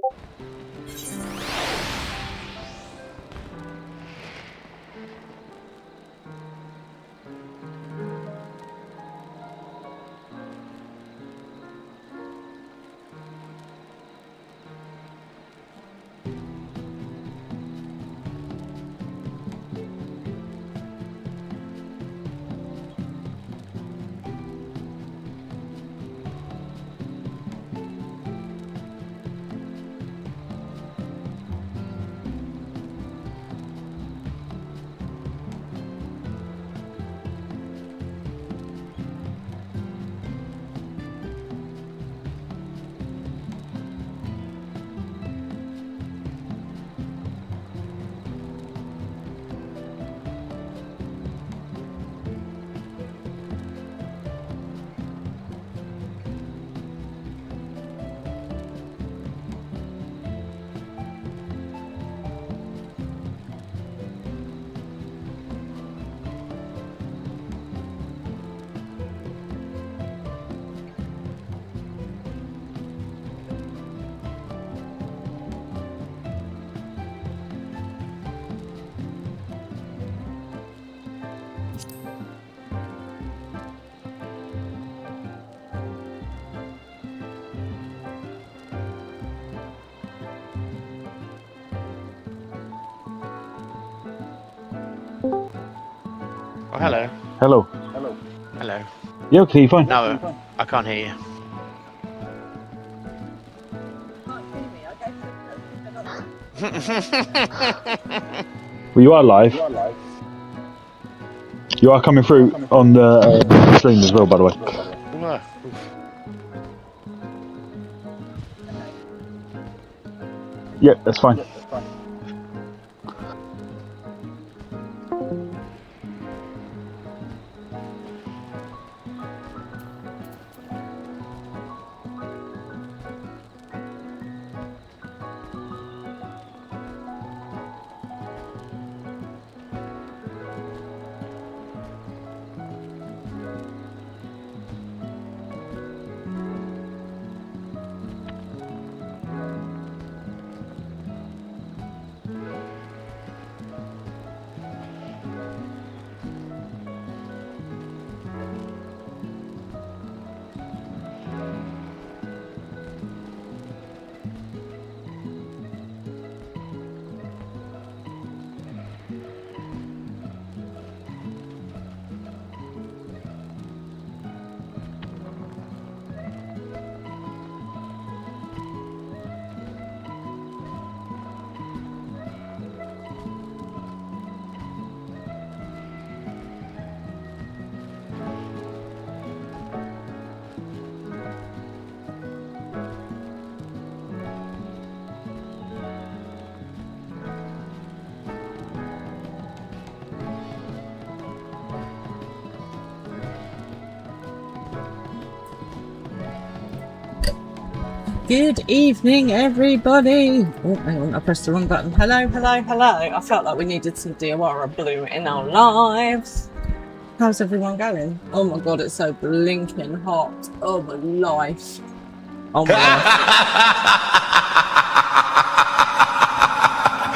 Oh, hello. Hello. Hello. Hello. You okay? You fine? No, I can't hear you. Well, you are live. You are coming through on the stream as well, by the way. Yeah, that's fine. Good evening, everybody. Oh, hang on, I pressed the wrong button. Hello, hello, hello. I felt like we needed some Diawara Blue in our lives. How's everyone going? Oh my god, it's so blinking hot. Oh my life. Oh my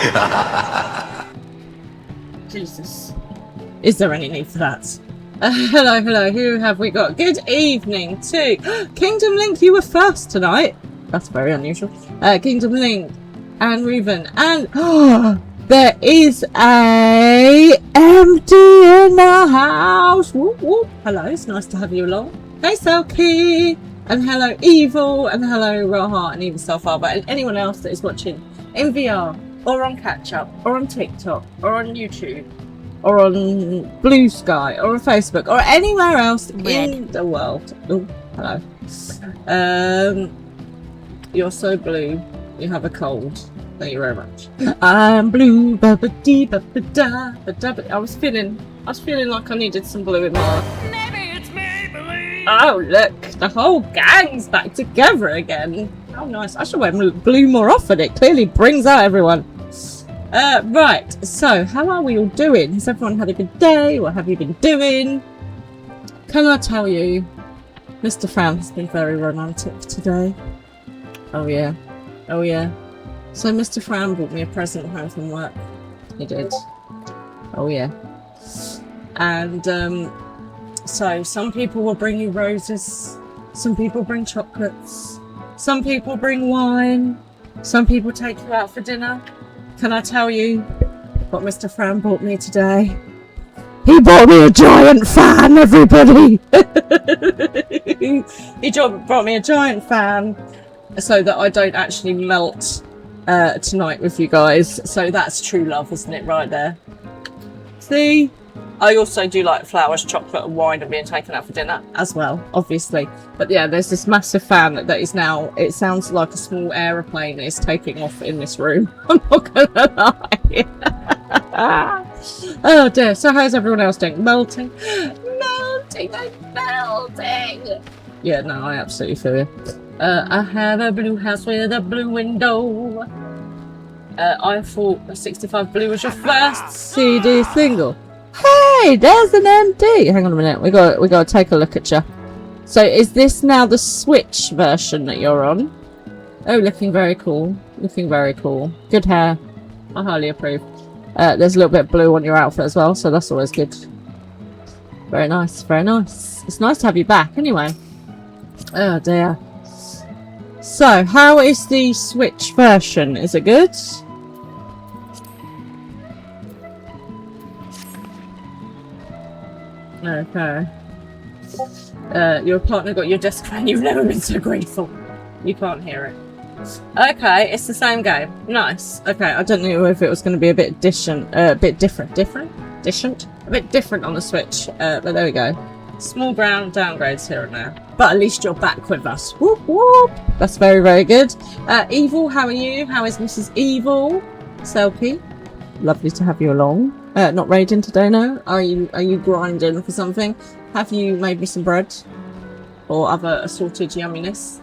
life. Jesus. Is there any need for that? Hello, hello. Who have we got? Good evening to Kingdom Link. You were first tonight. That's very unusual. Kingdom Link and Reuven, and there is a empty in the house. Whoop, whoop. Hello, it's nice to have you along. Hey Selkie, and hello Evil, and hello Raha and even Selfaba, and anyone else that is watching in VR or on Catch Up or on TikTok or on YouTube or on Blue Sky or on Facebook or anywhere else in the world. Oh, hello. You're so blue. You have a cold. Thank you very much. I'm blue, ba ba dee ba ba da ba da. I was feeling like I needed some blue in my life. Maybe it's Maybelline. Oh look, the whole gang's back together again. How nice. I should wear blue more often. It clearly brings out everyone. Right. So, how are we all doing? Has everyone had a good day? What have you been doing? Can I tell you, Mr. Fran has been very romantic today. Oh yeah. Oh yeah. So Mr. Fran brought me a present home from work. He did. Oh yeah. And so some people will bring you roses, some people bring chocolates, some people bring wine, some people take you out for dinner. Can I tell you what Mr. Fran bought me today? He bought me a giant fan, everybody! He brought me a giant fan so that I don't actually melt tonight with you guys. So that's true love, isn't it, right there? See? I also do like flowers, chocolate and wine and being taken out for dinner as well, obviously. But yeah, there's this massive fan that is now, it sounds like a small aeroplane is taking off in this room. I'm not gonna lie. Oh dear, so how's everyone else doing? Melting? Melting, I'm melting! Yeah, no, I absolutely feel you. I have a blue house with a blue window. I thought 65 Blue was your first CD single. Hey, there's an MD. Hang on a minute, we got to take a look at you. So is this now the Switch version that you're on? Oh, looking very cool. Looking very cool. Good hair. I highly approve. There's a little bit of blue on your outfit as well, so that's always good. Very nice, very nice. It's nice to have you back anyway. Oh dear. So, how is the Switch version? Is it good? Okay. Your partner got your desk fan. You've never been so grateful. You can't hear it. Okay, it's the same game. Nice. Okay, I don't know if it was going to be a bit different on the Switch. But there we go. Small brown downgrades here and there. But at least you're back with us. Whoop whoop. That's very, very good. Evil, how are you? How is Mrs. Evil? Selkie, lovely to have you along. Not raiding today, no? Are you grinding for something? Have you made me some bread? Or other assorted yumminess?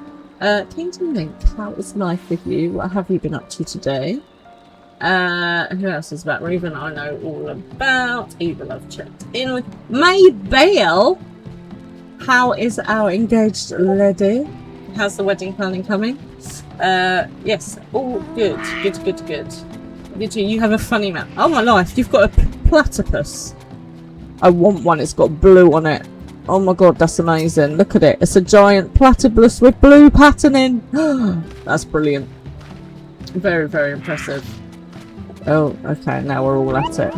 Kingdom Link, how is life with you? What have you been up to today? Who else is about? Raven, I know all about. Evil, I've checked in with. May Bale! How is our engaged lady? How's the wedding planning coming? Yes, all good. Good. You have a funny mouth. Oh my life, you've got a platypus. I want one, it's got blue on it. Oh my god, that's amazing. Look at it. It's a giant platypus with blue patterning. That's brilliant. Very, very impressive. Oh, okay, now we're all at it.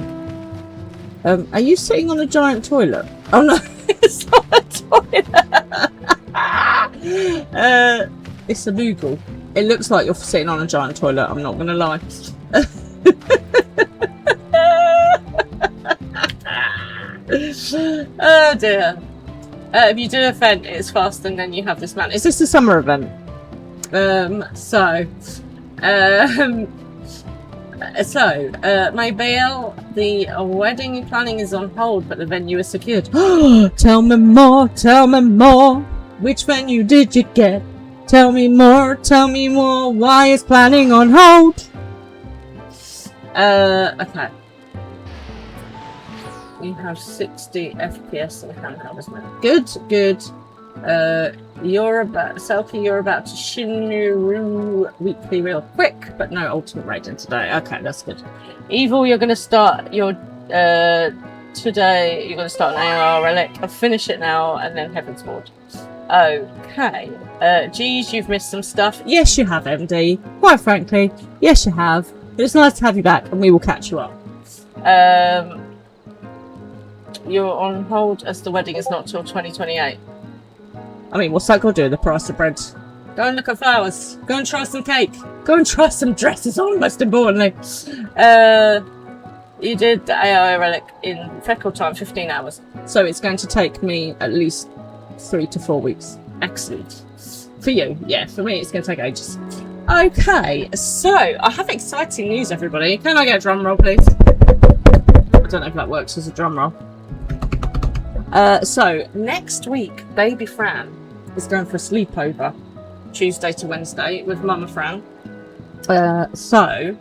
Are you sitting on a giant toilet? Oh no, it's not a toilet. It's a Moogle. It looks like you're sitting on a giant toilet, I'm not gonna lie. Oh dear. If you do an event, it's fast and then you have this man. Is this a summer event? Maybelle, the wedding planning is on hold, but the venue is secured. Tell me more, tell me more. Which venue did you get? Tell me more, why is planning on hold? Okay. We have 60 FPS in handheld, isn't it? Good. Selkie, you're about to Shinru weekly real quick, but no ultimate rating today. Okay, that's good. Evil, you're going to start your today. You're going to start an AR relic. I'll finish it now, and then Heaven's Ward. Okay. Geez, you've missed some stuff. Yes, you have, MD. Quite frankly, yes, you have. But it's nice to have you back, and we will catch you up. You're on hold as the wedding is not till 2028. I mean, what's that got to do with the price of bread? Go and look at flowers. Go and try some cake. Go and try some dresses on, most importantly. You did the AI relic in record time, 15 hours. So it's going to take me at least 3 to 4 weeks. Excellent. For you, yeah. For me, it's going to take ages. Okay, so I have exciting news, everybody. Can I get a drum roll, please? I don't know if that works as a drum roll. So next week, baby Fran is going for a sleepover, Tuesday to Wednesday with Mama Fran. So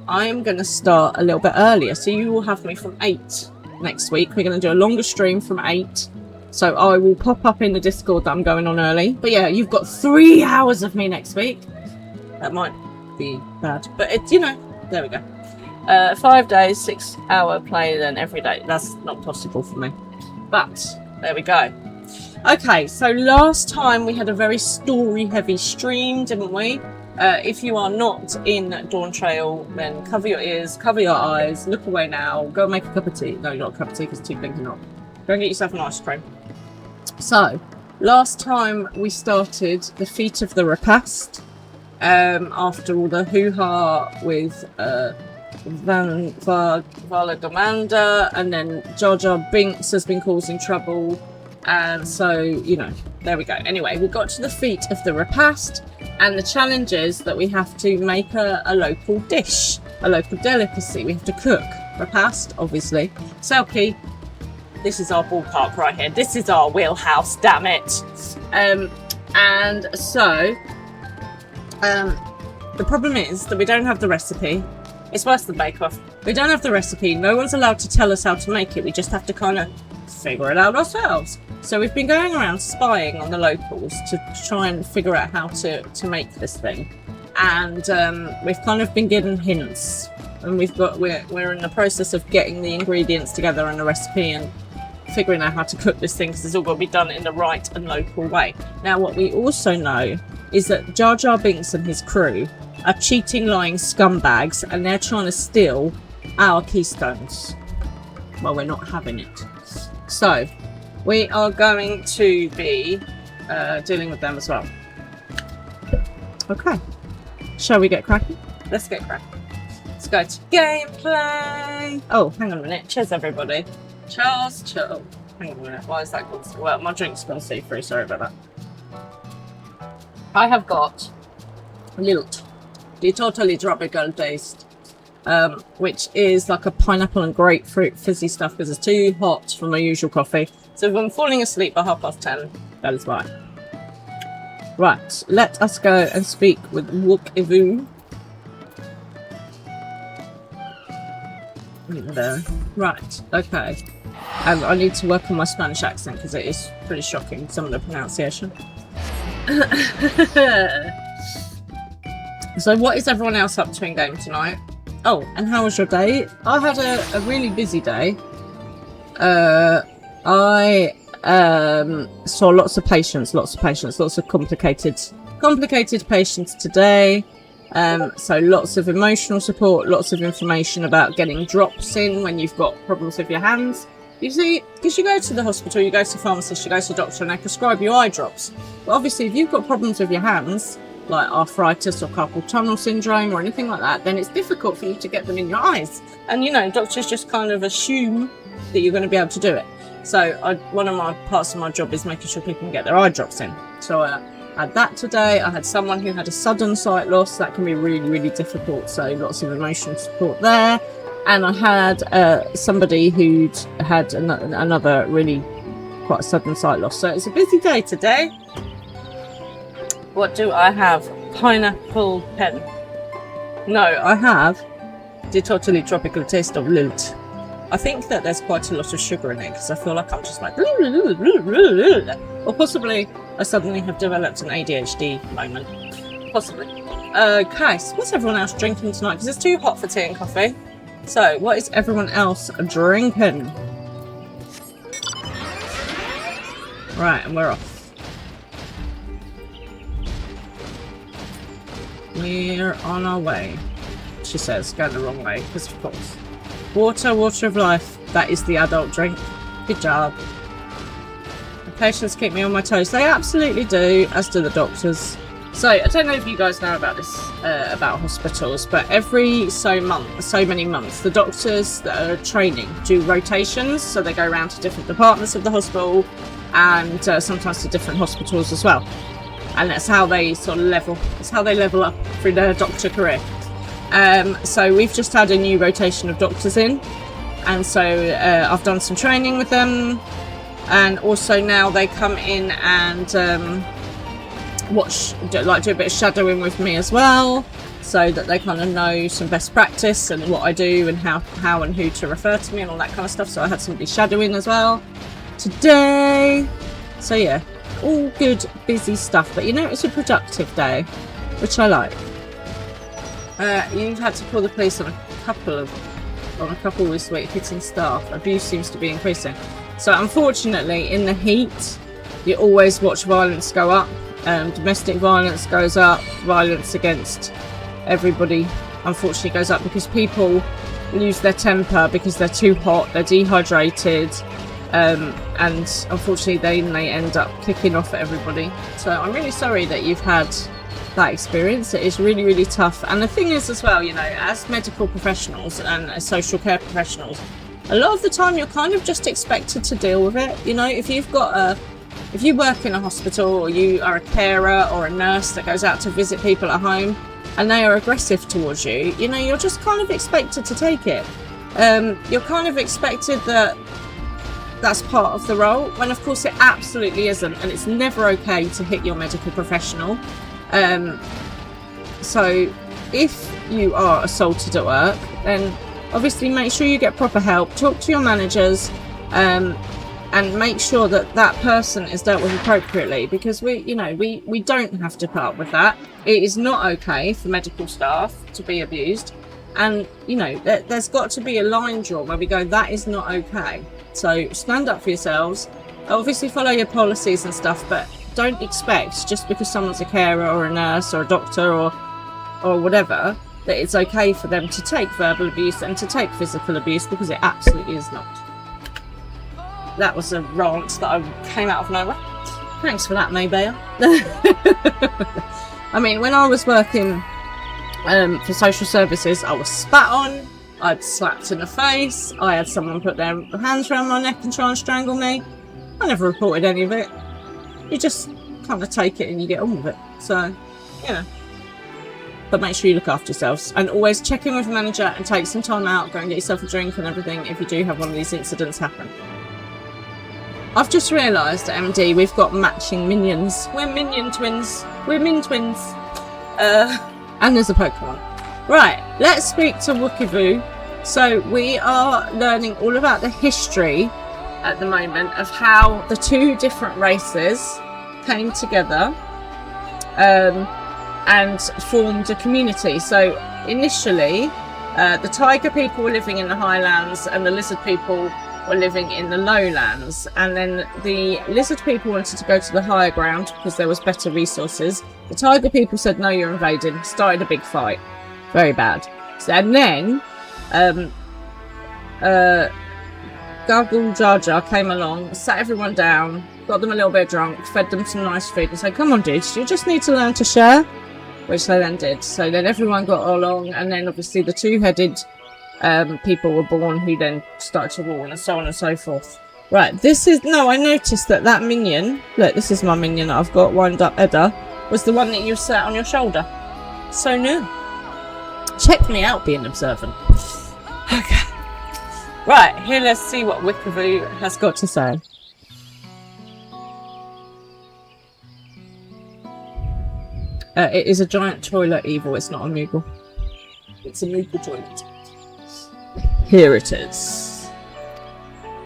I'm going to start a little bit earlier. So you will have me from 8 next week. We're going to do a longer stream from 8. So I will pop up in the Discord that I'm going on early. But yeah, you've got 3 hours of me next week. That might be bad. But it's, you know, there we go. 5 days, 6 hour play then every day. That's not possible for me. But there we go. Okay, so last time we had a very story heavy stream, didn't we? If you are not in Dawntrail, then cover your ears, cover your eyes, look away now, go and make a cup of tea. No, not a cup of tea because it's too blinking hot. Go and get yourself an ice cream. So, last time we started the feat of the repast. After all the hoo-ha with Vala Gamanda, and then Jar Jar Binks has been causing trouble. And so, you know, there we go. Anyway, we got to the feat of the repast, and the challenge is that we have to make a local dish, a local delicacy. We have to cook. Repast, obviously. Selkie, this is our ballpark right here. This is our wheelhouse, damn it. And so, the problem is that we don't have the recipe. It's worse than Bake Off. We don't have the recipe. No one's allowed to tell us how to make it. We just have to kind of figure it out ourselves. So we've been going around spying on the locals to try and figure out how to make this thing. And we've kind of been given hints. And we're in the process of getting the ingredients together and a recipe and figuring out how to cook this thing, because it's all got to be done in the right and local way. Now, what we also know is that Jar Jar Binks and his crew are cheating, lying scumbags, and they're trying to steal our keystones. Well, we're not having it. So, we are going to be dealing with them as well. Okay. Shall we get cracking? Let's get cracking. Let's go to gameplay. Oh, hang on a minute. Cheers, everybody. Charles, chill. Hang on a minute. Why is that called? Well, my drink's gone see-through. Sorry about that. I have got Lilt, the totally tropical taste, which is like a pineapple and grapefruit fizzy stuff because it's too hot for my usual coffee. So if I'm falling asleep by 10:30, that is why. Right, let us go and speak with Wook Ivu. There. Right, okay. I need to work on my Spanish accent because it is pretty shocking, some of the pronunciation. So what is everyone else up to in game tonight? Oh, and how was your day? I had a really busy day. I saw lots of patients, lots of complicated patients today. So lots of emotional support, lots of information about getting drops in when you've got problems with your hands. You see, because you go to the hospital, you go to the pharmacist, you go to the doctor, and they prescribe you eye drops. But obviously, if you've got problems with your hands, like arthritis or carpal tunnel syndrome or anything like that, then it's difficult for you to get them in your eyes. And, you know, doctors just kind of assume that you're going to be able to do it. So one of my parts of my job is making sure people can get their eye drops in. So I had that today. I had someone who had a sudden sight loss. That can be really, really difficult. So lots of emotional support there. And I had somebody who'd had another really quite a sudden sight loss. So it's a busy day today. What do I have? Pineapple pen. No, I have the totally tropical taste of Lilt. I think that there's quite a lot of sugar in it because I feel like I'm just like... Or possibly I suddenly have developed an ADHD moment. Possibly. Okay, so what's everyone else drinking tonight? Because it's too hot for tea and coffee. So, what is everyone else drinking? Right, and we're off. We're on our way. She says, going the wrong way, because of course. Water of life. That is the adult drink. Good job. The patients keep me on my toes. They absolutely do, as do the doctors. So, I don't know if you guys know about this, about hospitals, but every so many months, the doctors that are training do rotations. So they go around to different departments of the hospital and sometimes to different hospitals as well. And that's how they sort of level, that's how they level up through their doctor career. So we've just had a new rotation of doctors in. And so I've done some training with them. And also now they come in and do a bit of shadowing with me as well, so that they kind of know some best practice and what I do and how and who to refer to me and all that kind of stuff. So I had somebody shadowing as well today. So yeah, all good busy stuff, but you know, it's a productive day, which I like. You've had to call the police on a couple this week, hitting staff. Abuse seems to be increasing. So unfortunately, in the heat, you always watch violence go up. Domestic violence goes up. Violence against everybody, unfortunately, goes up because people lose their temper because they're too hot, they're dehydrated, and unfortunately they end up kicking off at everybody. So I'm really sorry that you've had that experience. It is really, really tough. And the thing is as well, you know, as medical professionals and as social care professionals, a lot of the time you're kind of just expected to deal with it. You know, if you work in a hospital, or you are a carer or a nurse that goes out to visit people at home and they are aggressive towards you, you know, you're just kind of expected to take it. You're kind of expected that that's part of the role, when of course it absolutely isn't, and it's never okay to hit your medical professional. So if you are assaulted at work, then obviously make sure you get proper help, talk to your managers, and make sure that that person is dealt with appropriately, because we don't have to put up with that. It is not okay for medical staff to be abused, and you know there's got to be a line drawn where we go, that is not okay. So stand up for yourselves, obviously follow your policies and stuff, but don't expect just because someone's a carer or a nurse or a doctor or whatever that it's okay for them to take verbal abuse and to take physical abuse, because it absolutely is not. That was a rant that came out of nowhere. Thanks for that, Maybelle. I mean, when I was working for social services, I was spat on, I'd slapped in the face, I had someone put their hands around my neck and try and strangle me. I never reported any of it. You just kind of take it and you get on with it. So, you know. But make sure you look after yourselves. And always check in with a manager and take some time out, go and get yourself a drink and everything if you do have one of these incidents happen. I've just realised at MD we've got matching minions. We're minion twins. We're min twins. And there's a Pokemon. Right, let's speak to Wookivoo. So we are learning all about the history at the moment of how the two different races came together and formed a community. So initially, the tiger people were living in the highlands and the lizard people were living in the lowlands, and then the lizard people wanted to go to the higher ground because there was better resources. The tiger people said, no, you're invading, started a big fight. Very bad. So, and then Gargle Jar Jar came along, sat everyone down, got them a little bit drunk, fed them some nice food and said, come on dudes, you just need to learn to share, which they then did. So then everyone got along, and then obviously the two-headed people were born who then started to rule, and so on and so forth. Right, I noticed that minion, look, this is my minion that I've got wind up, Edda, was the one that you sat on your shoulder. So new. Check me out being observant. Okay. Right, here let's see what Wookivoo has got to say. It is a giant toilet, Evil, it's not a Moogle. It's a Moogle toilet. Here it is.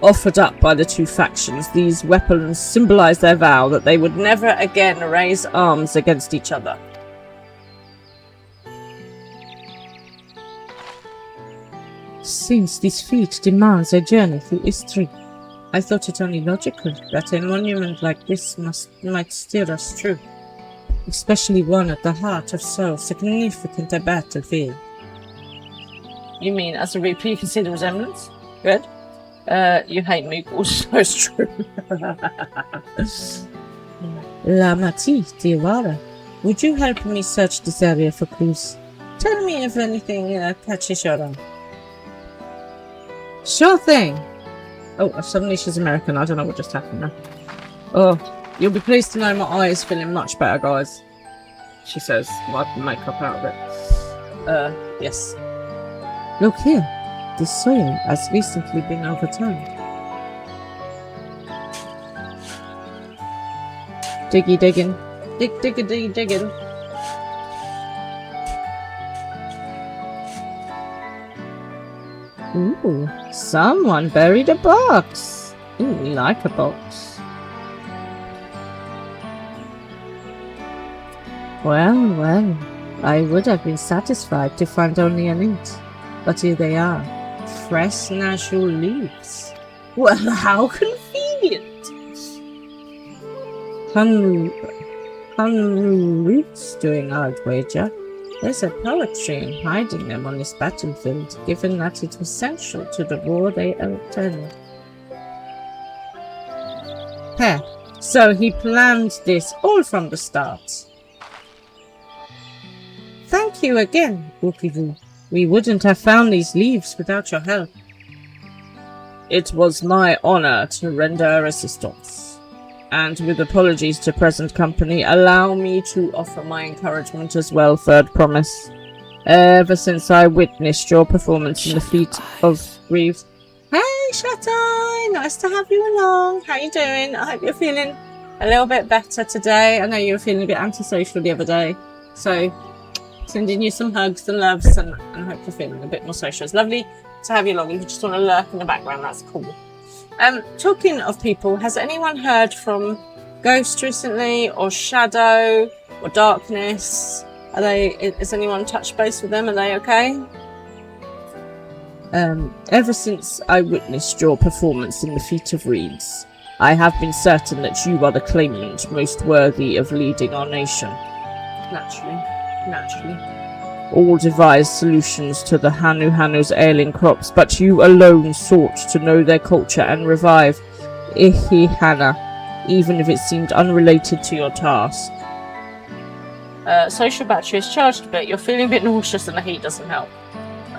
Offered up by the two factions, these weapons symbolise their vow that they would never again raise arms against each other. Since this feat demands a journey through history, I thought it only logical that a monument like this might steer us through, especially one at the heart of so significant a battlefield. You mean as a reaper you can see the resemblance? Good. You hate Moogles, so it's true. Lamati, Tiwara, would you help me search this area for clues? Tell me if anything catches your eye. Sure thing. Oh, suddenly she's American. I don't know what just happened there. Oh, you'll be pleased to know my eye is feeling much better, guys. She says, wipe the makeup out of it. Yes. Look here. This soil has recently been overturned. Diggy digging. Diggy digging. Ooh, someone buried a box. Ooh, we like a box. Well, I would have been satisfied to find only an int, but here they are. Fresh natural leaves. Well, how convenient! Roots doing I'd wager. There's a poetry in hiding them on this battlefield, given that it was essential to the war they attend. Heh, so he planned this all from the start. Thank you again, Whoopie-Woo. We wouldn't have found these leaves without your help. It was my honor to render assistance. And with apologies to present company, allow me to offer my encouragement as well, third promise. Ever since I witnessed your performance in the feat of Reeves. Hey, Shatai! Nice to have you along. How you doing? I hope you're feeling a little bit better today. I know you were feeling a bit antisocial the other day. So, sending you some hugs and loves and I hope you're feeling a bit more social. It's lovely to have you along. If you just want to lurk in the background, that's cool. Talking of people, has anyone heard from Ghost recently, or Shadow, or Darkness? Has anyone touched base with them? Are they okay? Ever since I witnessed your performance in the Feat of Reeds, I have been certain that you are the claimant most worthy of leading our nation. Naturally. All devised solutions to the Hanu's ailing crops, but you alone sought to know their culture and revive Ihihana, even if it seemed unrelated to your task. Social battery is charged a bit. You're feeling a bit nauseous and the heat doesn't help.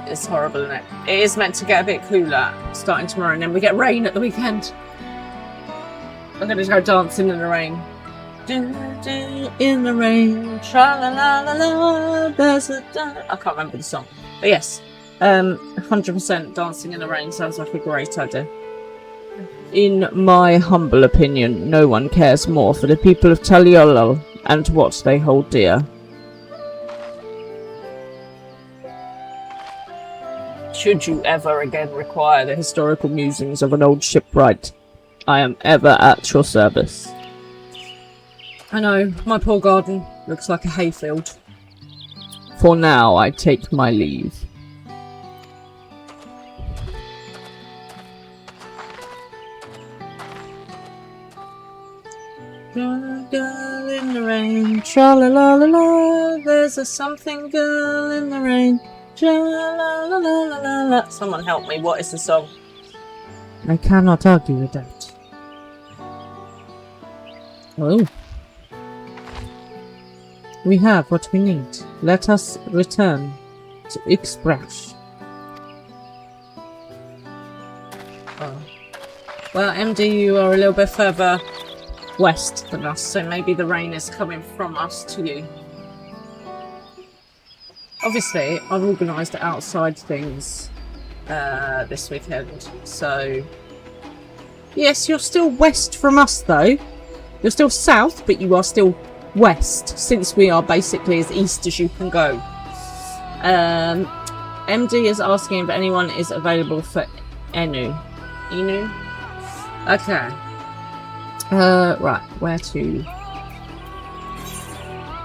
It's horrible, isn't it? It is meant to get a bit cooler starting tomorrow, and then we get rain at the weekend. I'm going to go dancing in the rain. In the rain, tra-la-la-la-la, there's a... I can't remember the song. But yes, 100% dancing in the rain sounds like a great idea. In my humble opinion, no one cares more for the people of Taliolol and what they hold dear. Should you ever again require the historical musings of an old shipwright, I am ever at your service. I know, my poor garden looks like a hayfield. For now, I take my leave. Girl in the rain, tra-la-la-la-la, there's a something girl in the rain, tra-la-la-la-la-la. Someone help me, what is the song? I cannot argue with that. Oh. We have what we need. Let us return to Ixbrash. Oh. Well, MD, you are a little bit further west than us, so maybe the rain is coming from us to you. Obviously, I've organised outside things this weekend, so... Yes, you're still west from us, though. You're still south, but you are still west, since we are basically as east as you can go. MD is asking if anyone is available for Enu. Okay. Right, where to?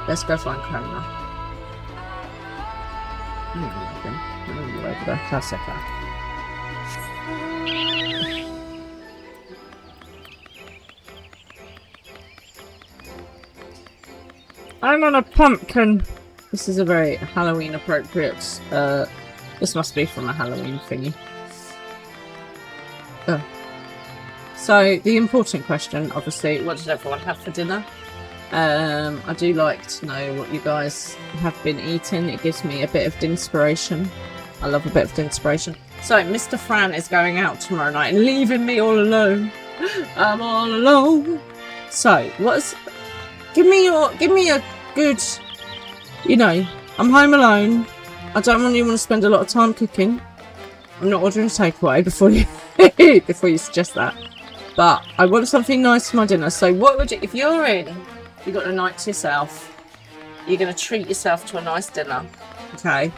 Let's go find Kona. That's okay. I'm on a pumpkin. This is a very Halloween appropriate. This must be from a Halloween thingy. Oh. So the important question, obviously, what did everyone have for dinner? I do like to know what you guys have been eating. It gives me a bit of inspiration. I love a bit of inspiration. So Mr. Fran is going out tomorrow night and leaving me all alone. I'm all alone. So what's? Give me a good. You know, I'm home alone. I don't really want to spend a lot of time cooking. I'm not ordering takeaway before you suggest that. But I want something nice for my dinner. So what would you, if you're in, you've got a night to yourself, you're going to treat yourself to a nice dinner, okay?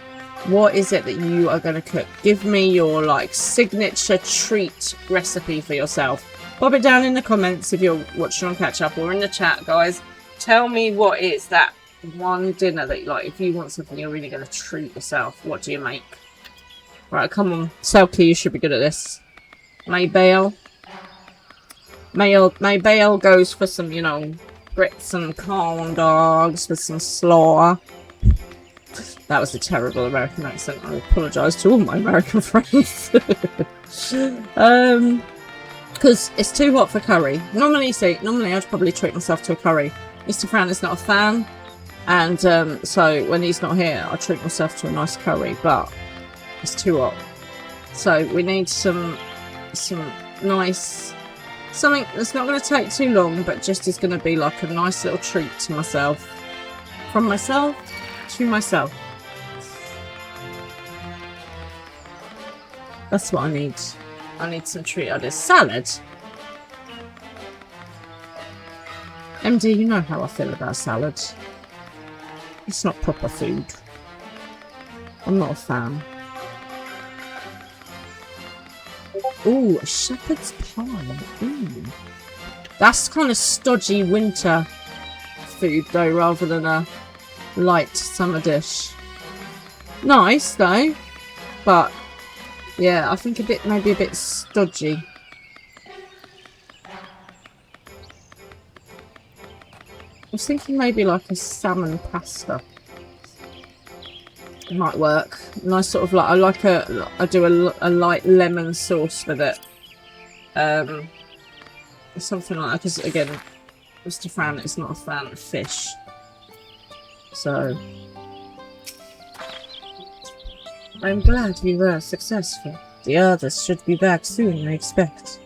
What is it that you are going to cook? Give me your, like, signature treat recipe for yourself. Pop it down in the comments if you're watching on catch up or in the chat, guys. Tell me what is that one dinner that, like, if you want something you're really going to treat yourself, what do you make? Right, come on. Selkie, you should be good at this. Maybale. Maybale goes for some, you know, grits and corn dogs with some slaw. That was a terrible American accent. I apologise to all my American friends. Because it's too hot for curry. Normally I'd probably treat myself to a curry. Mr. Fran is not a fan. And so when he's not here, I treat myself to a nice curry. But it's too hot. So we need some nice... Something that's not going to take too long, but just is going to be like a nice little treat to myself. From myself to myself. That's what I need. I need some treat. Oh, there's salad. MD, you know how I feel about salad. It's not proper food. I'm not a fan. Ooh, a shepherd's pie. Ooh. That's kind of stodgy winter food though, rather than a light summer dish. Nice though, but yeah, I think maybe a bit stodgy. I was thinking maybe like a salmon pasta. It might work. Nice sort of like I do a light lemon sauce with it. Something like that, because again, Mr. Fran is not a fan of fish. So I'm glad we were successful. The others should be back soon, I expect.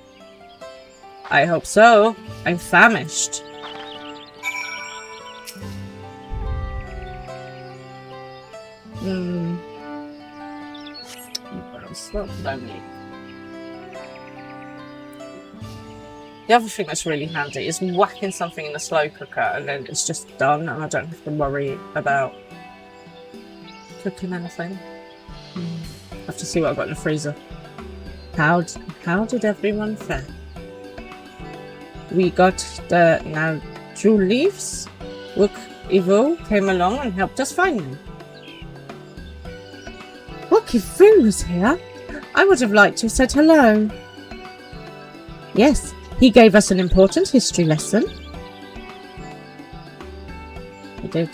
I hope so. I'm famished. What else? What did I need? The other thing that's really handy is whacking something in the slow cooker and then it's just done and I don't have to worry about cooking anything. I have to see what I've got in the freezer. How did everyone fare? We got the now 2 leaves. Look, Ivo came along and helped us find them. Look, Ivo was here. I would have liked to have said hello. Yes, he gave us an important history lesson. He did.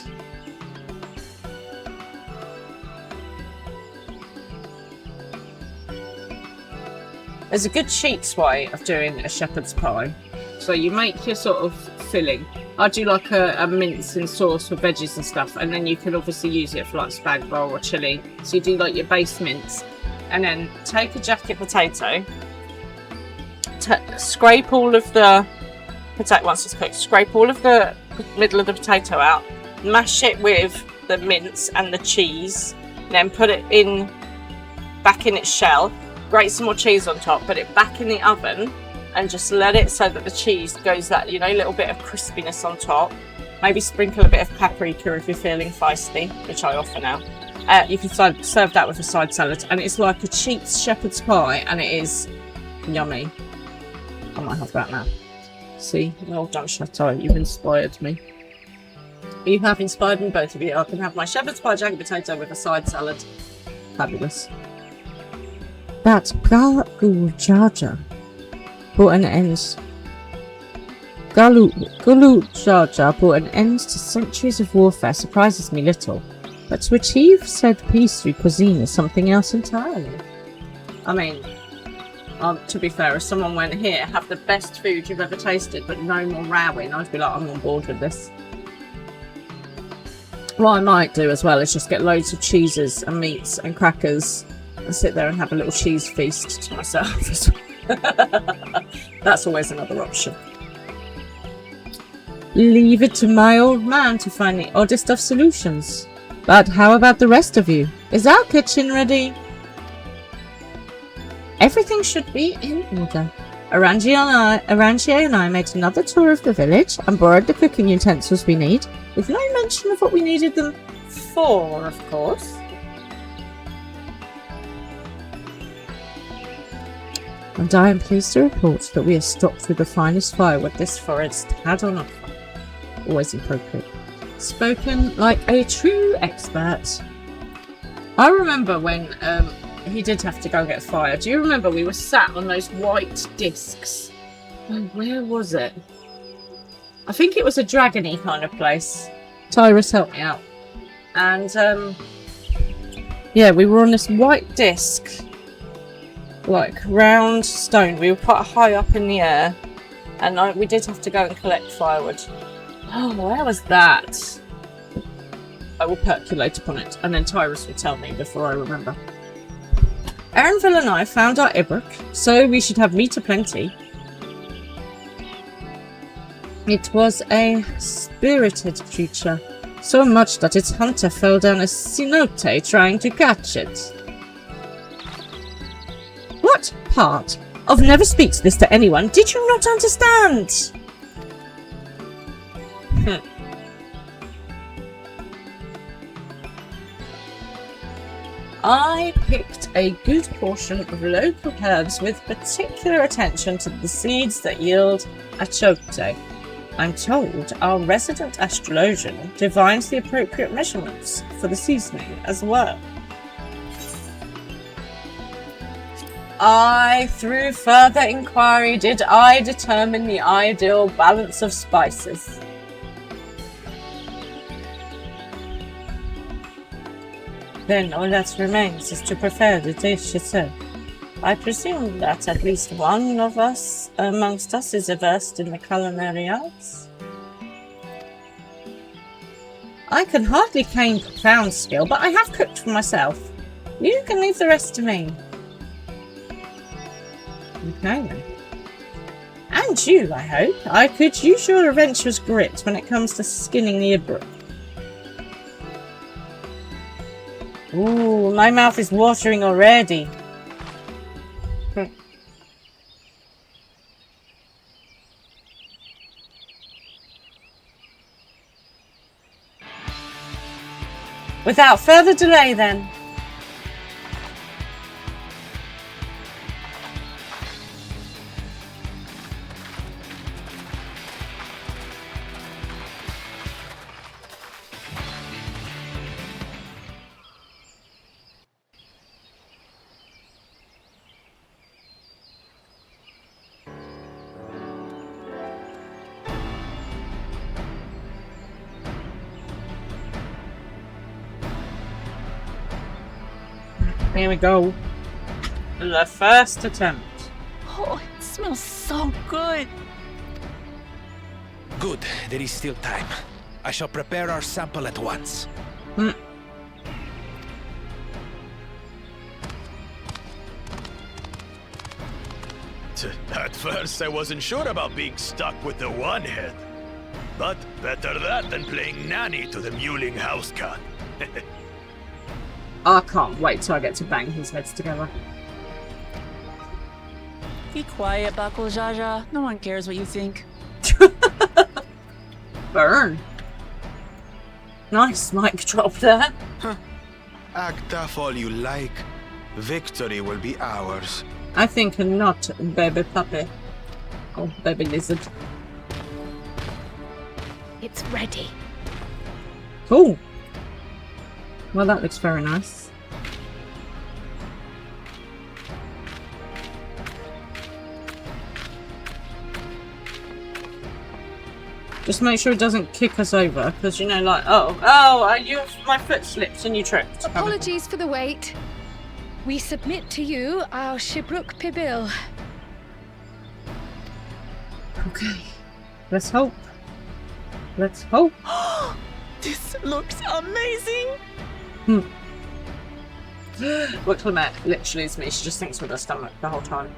There's a good sheets way of doing a shepherd's pie. So you make your sort of filling. I do like a mince and sauce with veggies and stuff, and then you can obviously use it for like spag bowl or chilli. So you do like your base mince, and then take a jacket potato, scrape all of the potato once it's cooked. Scrape all of the middle of the potato out, mash it with the mince and the cheese, then put it in back in its shell. Grate some more cheese on top, put it back in the oven and just let it so that the cheese goes that, you know, little bit of crispiness on top. Maybe sprinkle a bit of paprika if you're feeling feisty, which I often am. You can serve that with a side salad and it's like a cheap shepherd's pie and it is yummy. I might have that now. See, well done Chateau, you've inspired me. You have inspired me, both of you. I can have my shepherd's pie jacket potato with a side salad. Fabulous. That Galu Jaja put an end. Galu Jaja put an end to centuries of warfare surprises me little, but to achieve said peace through cuisine is something else entirely. I mean, to be fair, if someone went here, have the best food you've ever tasted, but no more rowing, I'd be like, I'm on board with this. What I might do as well is just get loads of cheeses and meats and crackers and sit there and have a little cheese feast to myself as well. That's always another option. Leave it to my old man to find the oddest of solutions. But how about the rest of you? Is our kitchen ready? Everything should be in order. Arantxa and I made another tour of the village and borrowed the cooking utensils we need, with no mention of what we needed them for, of course. And I am pleased to report that we are stocked with the finest firewood this forest had on offer. Always appropriate. Spoken like a true expert. I remember when he did have to go get fire. Do you remember we were sat on those white discs? Oh, where was it? I think it was a dragony kind of place. Tyrus helped me out. And yeah, we were on this white disc, like round stone. We were quite high up in the air, and we did have to go and collect firewood. Oh, where was that? I will percolate upon it, and then Tyrus will tell me before I remember. Aaronville and I found our Ibrook, so we should have meat aplenty. It was a spirited creature, so much that its hunter fell down a cenote trying to catch it. What part of never speaks this to anyone did you not understand? I picked a good portion of local herbs with particular attention to the seeds that yield achote. I'm told our resident astrologian divines the appropriate measurements for the seasoning as well. Through further inquiry, did I determine the ideal balance of spices. Then all that remains is to prepare the dish itself. I presume that at least one of us amongst us is versed in the culinary arts. I can hardly claim profound skill, but I have cooked for myself. You can leave the rest to me. Okay then. And you, I hope. I could use your adventurous grit when it comes to skinning the Ibrook. Ooh, my mouth is watering already. Without further delay then. Here we go. The first attempt. Oh, it smells so good. Good, there is still time. I shall prepare our sample at once. At first, I wasn't sure about being stuck with the one head. But better that than playing nanny to the mewling house cat. I can't wait till I get to bang his heads together. Be quiet, Buckle Jaja. No one cares what you think. Burn. Nice mic drop there. Act tough all you like. Victory will be ours. I think not, baby puppy. Oh, baby lizard. It's ready. Cool. Well, that looks very nice. Just make sure it doesn't kick us over, because you know, like, my foot slipped and you tripped. Apologies for the wait. We submit to you our Shibruk Pibil. Okay, let's hope. Let's hope. This looks amazing. Look, Clement literally is me. She just thinks with her stomach the whole time.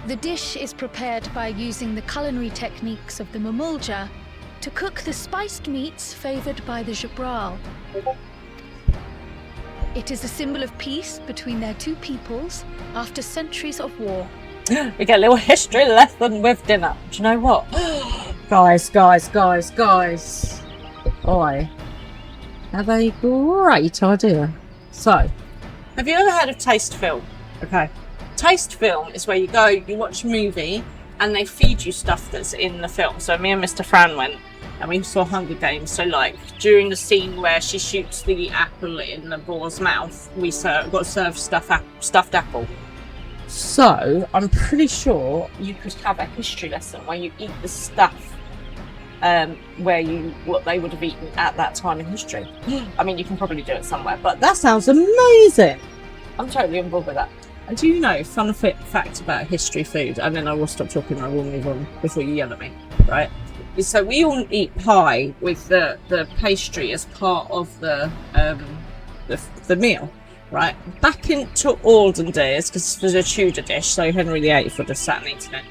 The dish is prepared by using the culinary techniques of the Mamulja to cook the spiced meats favoured by the Jabral. It is a symbol of peace between their two peoples after centuries of war. We get a little history lesson with dinner. Do you know what? Guys. I have a great idea. So, have you ever heard of taste film? Okay. Taste film is where you go, you watch a movie, and they feed you stuff that's in the film. So me and Mr. Fran went, and we saw Hunger Games. So, like, during the scene where she shoots the apple in the boar's mouth, we got served stuffed apple. So, I'm pretty sure you could have a history lesson where you eat the stuff what they would have eaten at that time in history. I mean, you can probably do it somewhere, but that sounds amazing. I'm totally on board with that. And do you know, fun fact about history food, and then I will stop talking and I will move on before you yell at me, right? So we all eat pie with the pastry as part of the meal, right? Back into olden days, because it was a Tudor dish, so Henry VIII would have sat and eaten it.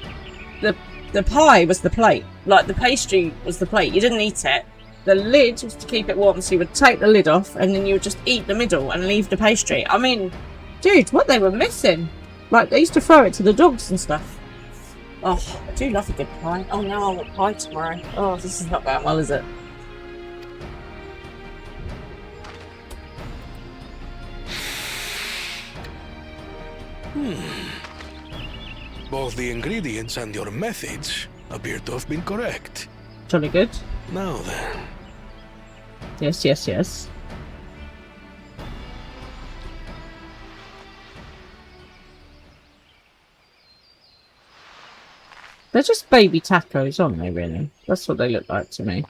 The pie was the plate, like the pastry was the plate. You didn't eat it. The lid was to keep it warm, so you would take the lid off and then you would just eat the middle and leave the pastry. I mean, dude, what they were missing. Like, they used to throw it to the dogs and stuff. Oh, I do love a good pie. Oh, now I want pie tomorrow. Oh, this is not going well, is it? Both the ingredients and your methods appear to have been correct. Jolly good. Now then. Yes, yes, yes. They're just baby tacos, aren't they, really? That's what they look like to me.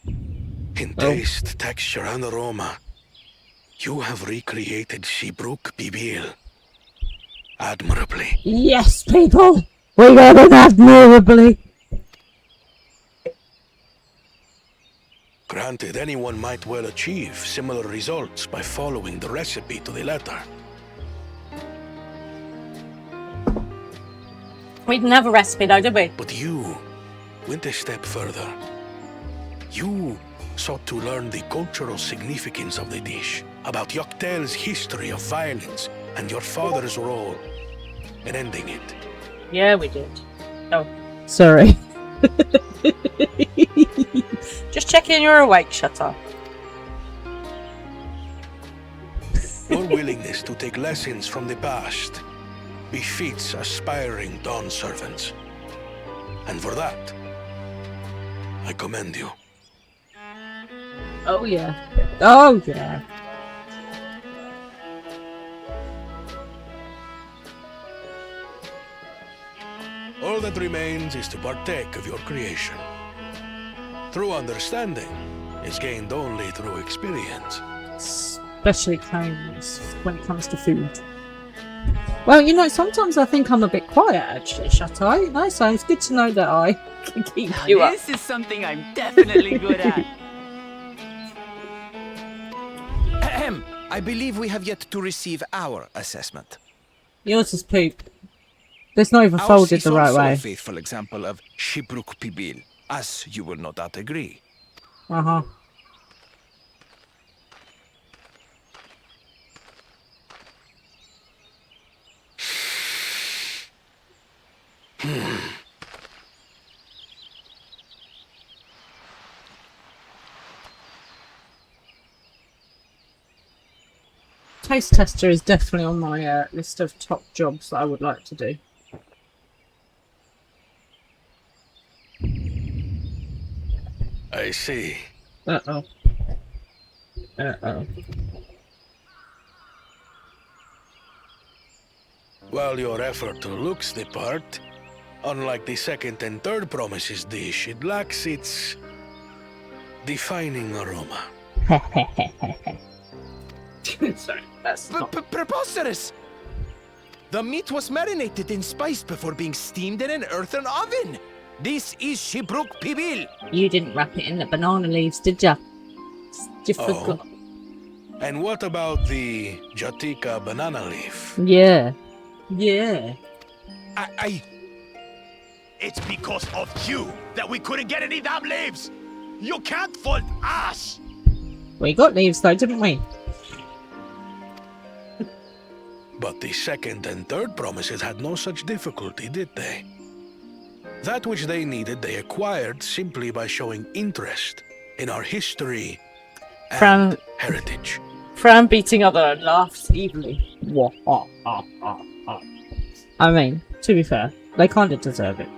In taste, texture, and aroma, you have recreated Shibruk Bibil admirably. Yes, people! We got it admirably! Granted, anyone might well achieve similar results by following the recipe to the letter. We didn't have a recipe though, did we? But you went a step further. You sought to learn the cultural significance of the dish, about Yoctel's history of violence, and your father's role in ending it. Yeah, we did. Oh, sorry. Just checking you're awake, Shutter. Your willingness to take lessons from the past befits aspiring Dawn servants. And for that, I commend you. Oh, yeah. Oh, yeah. All that remains is to partake of your creation. True understanding is gained only through experience. Especially when it comes to food. Well, you know, sometimes I think I'm a bit quiet, actually, Shutter. No, so it's good to know that I can keep you up. This is something I'm definitely good at. Ahem. I believe we have yet to receive our assessment. Yours is poop. It's not even folded the right way. A faithful example of Shibruk Pibil, as you will no doubt agree. Uh-huh. Taste tester is definitely on my list of top jobs that I would like to do. I see. Uh-oh. Uh-oh. While your effort looks the part, unlike the second and third promises dish, it lacks its defining aroma. Sorry, that's not... Preposterous! The meat was marinated and spiced before being steamed in an earthen oven. This is Shibruk Pibil. You didn't wrap it in the banana leaves, did ya? You forgot. And what about the Jatika banana leaf? Yeah. Yeah. It's because of you that we couldn't get any damn leaves! You can't fault us! We got leaves though, didn't we? But the second and third promises had no such difficulty, did they? That which they needed, they acquired simply by showing interest in our history and heritage. Fran beating other and laughs evilly. I mean, to be fair, they kind of deserve it.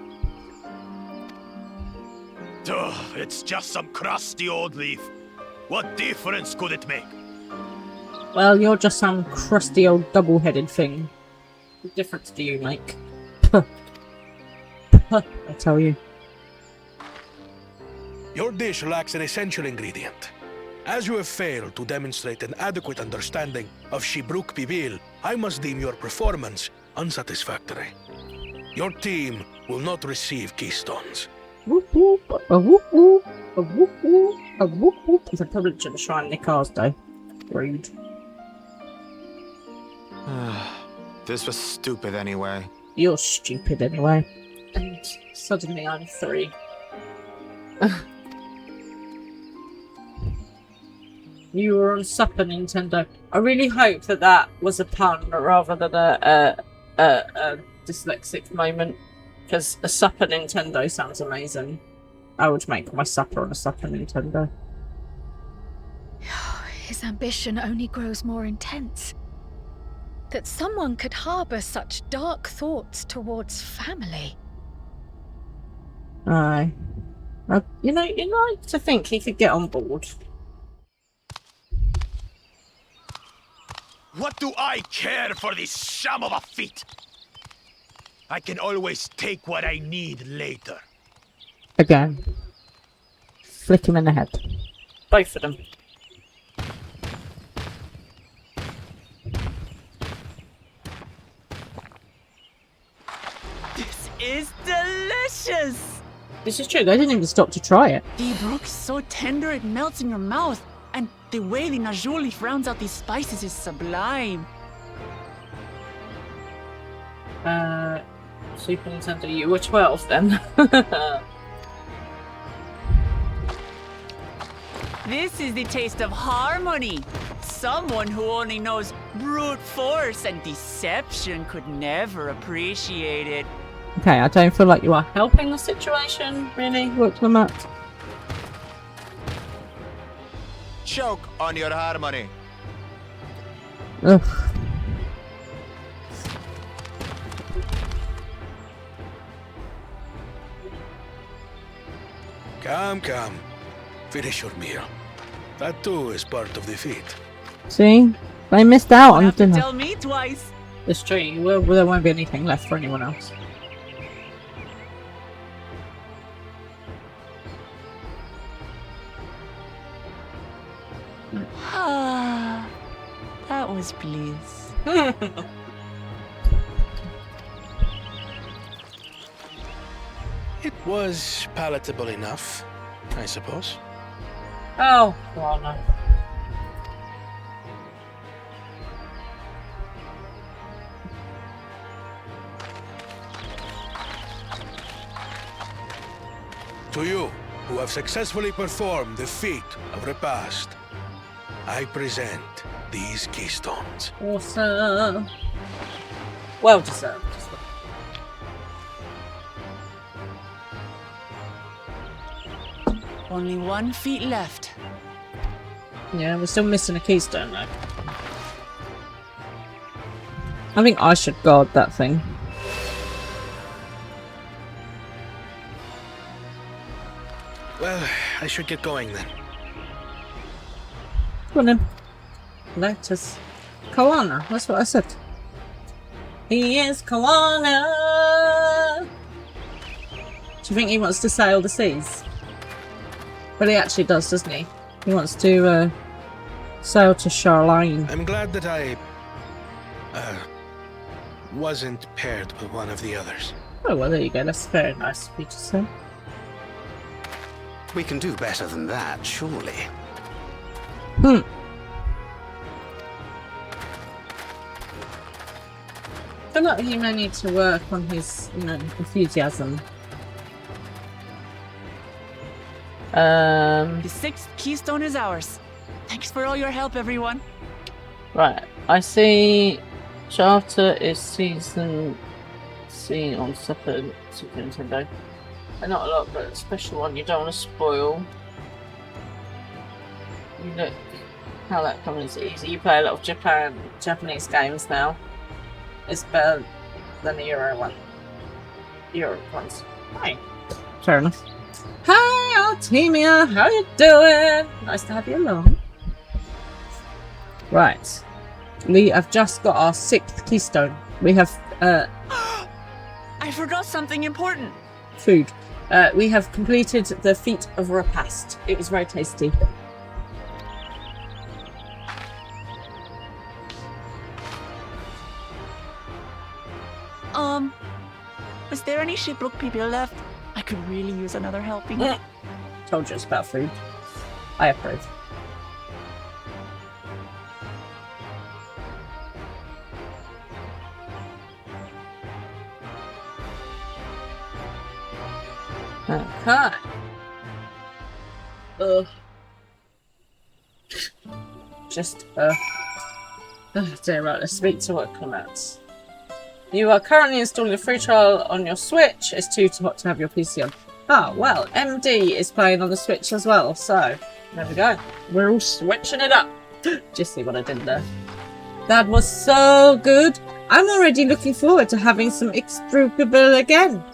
Ugh, it's just some crusty old leaf. What difference could it make? Well, you're just some crusty old double-headed thing. What difference do you make? I tell you. Your dish lacks an essential ingredient. As you have failed to demonstrate an adequate understanding of Shibruk Pibil, I must deem your performance unsatisfactory. Your team will not receive keystones. Whoop whoop, a whoop whoop, a whoop whoop, a whoop whoop. They probably shouldn't try and nick ours though. Rude. This was stupid anyway. You're stupid anyway. And suddenly I'm 3. You were on Super Nintendo. I really hope that that was a pun rather than a dyslexic moment. Because a Super Nintendo sounds amazing. I would make my supper on a Super Nintendo. His ambition only grows more intense. That someone could harbour such dark thoughts towards family. Aye. You know, you'd like to think he could get on board. What do I care for this sham of a feat? I can always take what I need later. Again. Flick him in the head. Both of them. This is delicious! This is true, they didn't even stop to try it. The brook is so tender it melts in your mouth, and the way the najou leaf rounds out these spices is sublime. Super Nintendo, you were 12 then. This is the taste of harmony. Someone who only knows brute force and deception could never appreciate it. Okay, I don't feel like you are helping the situation, really, Work the mat. Choke on your harmony. Ugh. Come. Finish your meal. That too is part of the feat. See? They missed out Don't on have to dinner. tell me twice. It's true, well, there won't be anything left for anyone else. Ah, that was bliss. It was palatable enough, I suppose. Oh, well, no. To you, who have successfully performed the feat of repast, I present these keystones. Awesome. Well deserved. Only 1 feet left. Yeah, we're still missing a keystone though. I think I should guard that thing. Well, I should get going then. Come on then. Let us. Koana, that's what I said. He is Koana! Do you think he wants to sail the seas? Well, he actually does, doesn't he? He wants to sail to Charlene. I'm glad that I wasn't paired with one of the others. Oh, well, there you go. That's very nice of you to say. We can do better than that, surely. Hmm. I feel like he may need to work on his, enthusiasm. The 6th keystone is ours. Thanks for all your help, everyone. Right, I see Charter is season C on Super Nintendo. Not a lot, but a special one you don't want to spoil. You look how that comes easy. You play a lot of Japanese games now. It's better than the Euro ones. Hi. Fair enough. Hi! Artemia, how you doing? Nice to have you along. Right. We have just got our 6th keystone. We have, I forgot something important. food. We have completed the feat of repast. It was very tasty. Was there any Shipbrook people left? I could really use another helping. Told you it's about food. I approve. Okay. Dear, right, let's speak to work comments. You are currently installing a free trial on your Switch. It's too hot to have your PC on. Ah, well, MD is playing on the Switch as well, so there we go. We're all switching it up. Just see what I did there. That was so good. I'm already looking forward to having some extrupable again.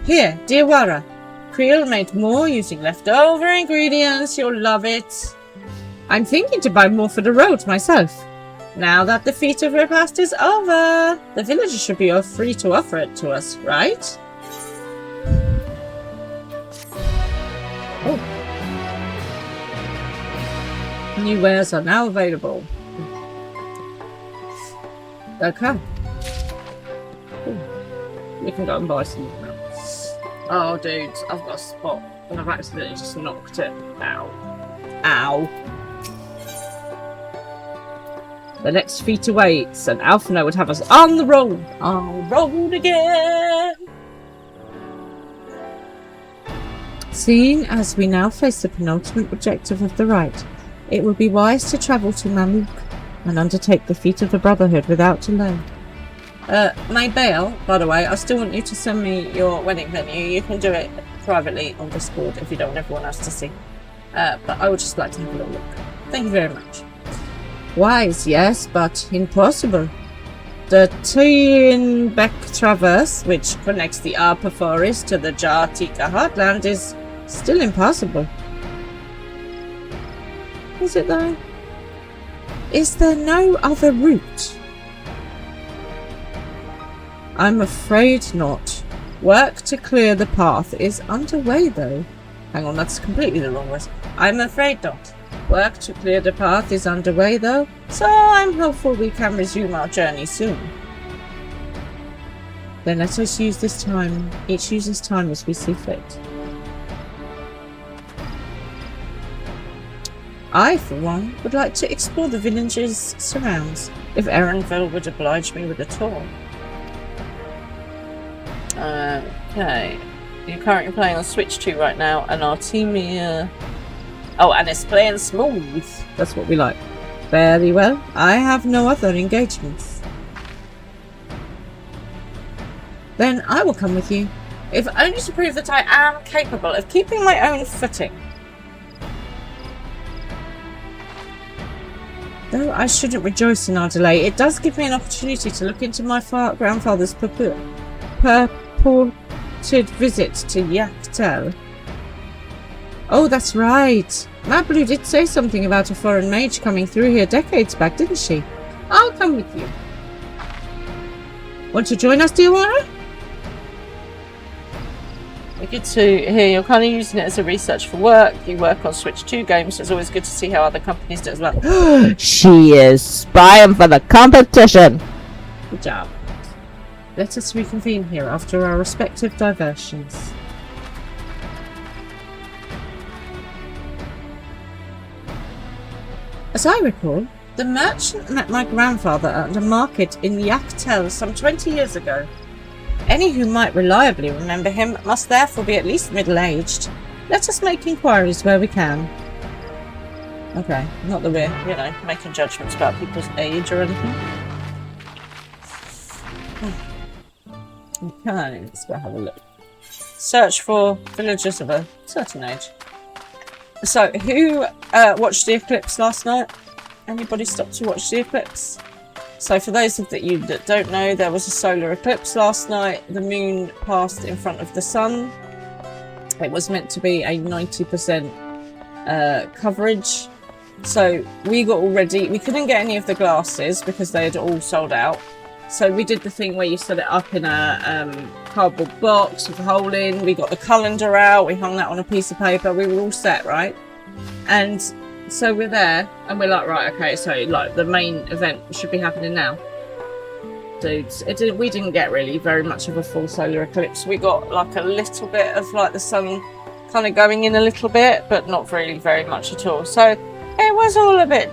Here, dear Wara. Creel made more using leftover ingredients. You'll love it. I'm thinking to buy more for the road myself. Now that the feat of repast is over, the villagers should be free to offer it to us, right? Oh. New wares are now available. Okay. Ooh. We can go and buy some now. Oh, dudes, I've got a spot, and I've accidentally just knocked it. Ow. Ow. The next feat awaits, and Alphino would have us on the road. On the road again. Seeing as we now face the penultimate objective of the rite, it would be wise to travel to Mamluk and undertake the feat of the Brotherhood without delay. My bail, by the way, I still want you to send me your wedding venue. You can do it privately on Discord if you don't want everyone else to see. But I would just like to have a little look. Thank you very much. Wise, yes, but impossible. The Tienbeck Traverse, which connects the Arpa Forest to the Jartika Heartland, is still impossible. Is it though? Is there no other route? I'm afraid not. Work to clear the path is underway though. Hang on, that's completely the wrong word. I'm afraid not. Work to clear the path is underway though, so I'm hopeful we can resume our journey soon. Then let us use this time, each use this time as we see fit. I, for one, would like to explore the village's surrounds, if Erenville would oblige me with a tour. Okay. You're currently playing on Switch 2 right now, and Artemia... Oh, and it's playing smooth. That's what we like. Very well. I have no other engagements. Then I will come with you, if only to prove that I am capable of keeping my own footing. Though I shouldn't rejoice in our delay, it does give me an opportunity to look into my grandfather's purported visit to Yaktel. Oh, that's right. Mablu did say something about a foreign mage coming through here decades back, didn't she? I'll come with you. Want to join us, dear Wara? Good to hear you're kind of using it as a research for work. You work on Switch 2 games, so it's always good to see how other companies do it as well. She is spying for the competition. Good job. Let us reconvene here after our respective diversions. As I recall, the merchant met my grandfather at a market in Yaktel some 20 years ago. Any who might reliably remember him must therefore be at least middle-aged. Let us make inquiries where we can. Okay, not that we're, making judgments about people's age or anything. Okay, let's go have a look. Search for villagers of a certain age. So, who watched the eclipse last night? Anybody stop to watch the eclipse? So, for those of you that don't know, there was a solar eclipse last night. The moon passed in front of the sun. It was meant to be a 90% coverage. So we got all ready. We couldn't get any of the glasses because they had all sold out. So we did the thing where you set it up in a cardboard box with a hole in. We got the calendar out. We hung that on a piece of paper. We were all set, right? And so we're there and we're like, right, okay, so like the main event should be happening now. Dudes, we didn't get really very much of a full solar eclipse. We got like a little bit of like the sun kind of going in a little bit, but not really very much at all. So it was all a bit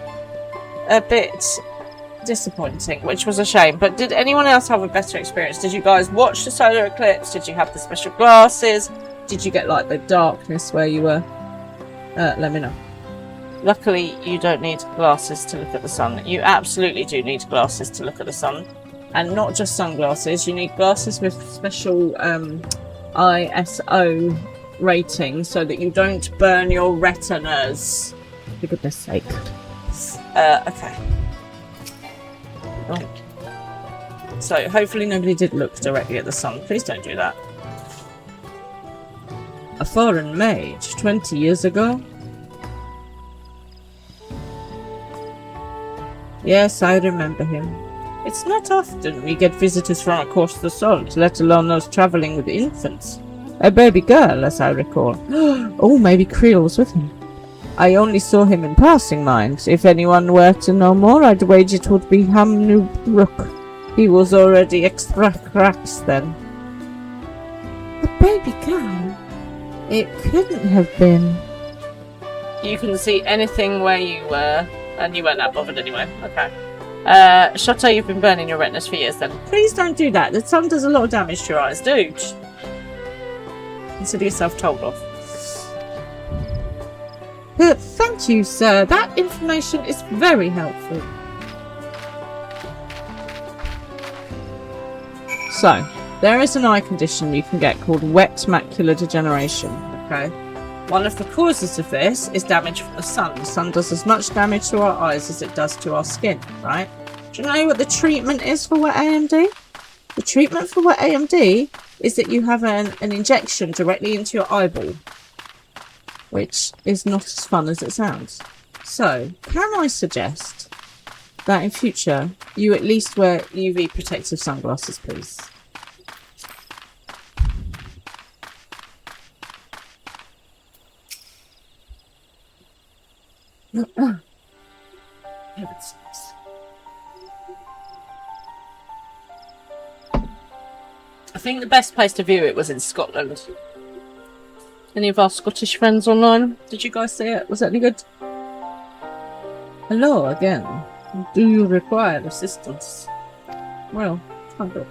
disappointing, which was a shame. But did anyone else have a better experience? Did you guys watch the solar eclipse? Did you have the special glasses? Did you get like the darkness where you were? Let me know. Luckily, you don't need glasses to look at the sun. You absolutely do need glasses to look at the sun. And not just sunglasses. You need glasses with special ISO rating so that you don't burn your retinas. For goodness sake. Okay. Oh. So hopefully nobody did look directly at the sun. Please don't do that. A foreign mage 20 years ago? Yes, I remember him. It's not often we get visitors from across the salt, let alone those travelling with infants. A baby girl, as I recall. Oh, maybe Creel was with him. I only saw him in passing, mind. If anyone were to know more, I'd wager it would be Hamnubrook. He was already extra-cracks then. A baby girl? It couldn't have been. You can see anything where you were, and you weren't that bothered anyway. Okay. Shotta, you've been burning your retinas for years then. Please don't do that. The sun does a lot of damage to your eyes, dude. Consider yourself told off. Thank you, sir. That information is very helpful. So, there is an eye condition you can get called wet macular degeneration, okay? One of the causes of this is damage from the sun. The sun does as much damage to our eyes as it does to our skin, right? Do you know what the treatment is for wet AMD? The treatment for wet AMD is that you have an injection directly into your eyeball, which is not as fun as it sounds. So, can I suggest that in future you at least wear UV protective sunglasses, please? I think the best place to view it was in Scotland. Any of our Scottish friends online? Did you guys see it? Was it any good? Hello again. Do you require assistance? Well, kind of.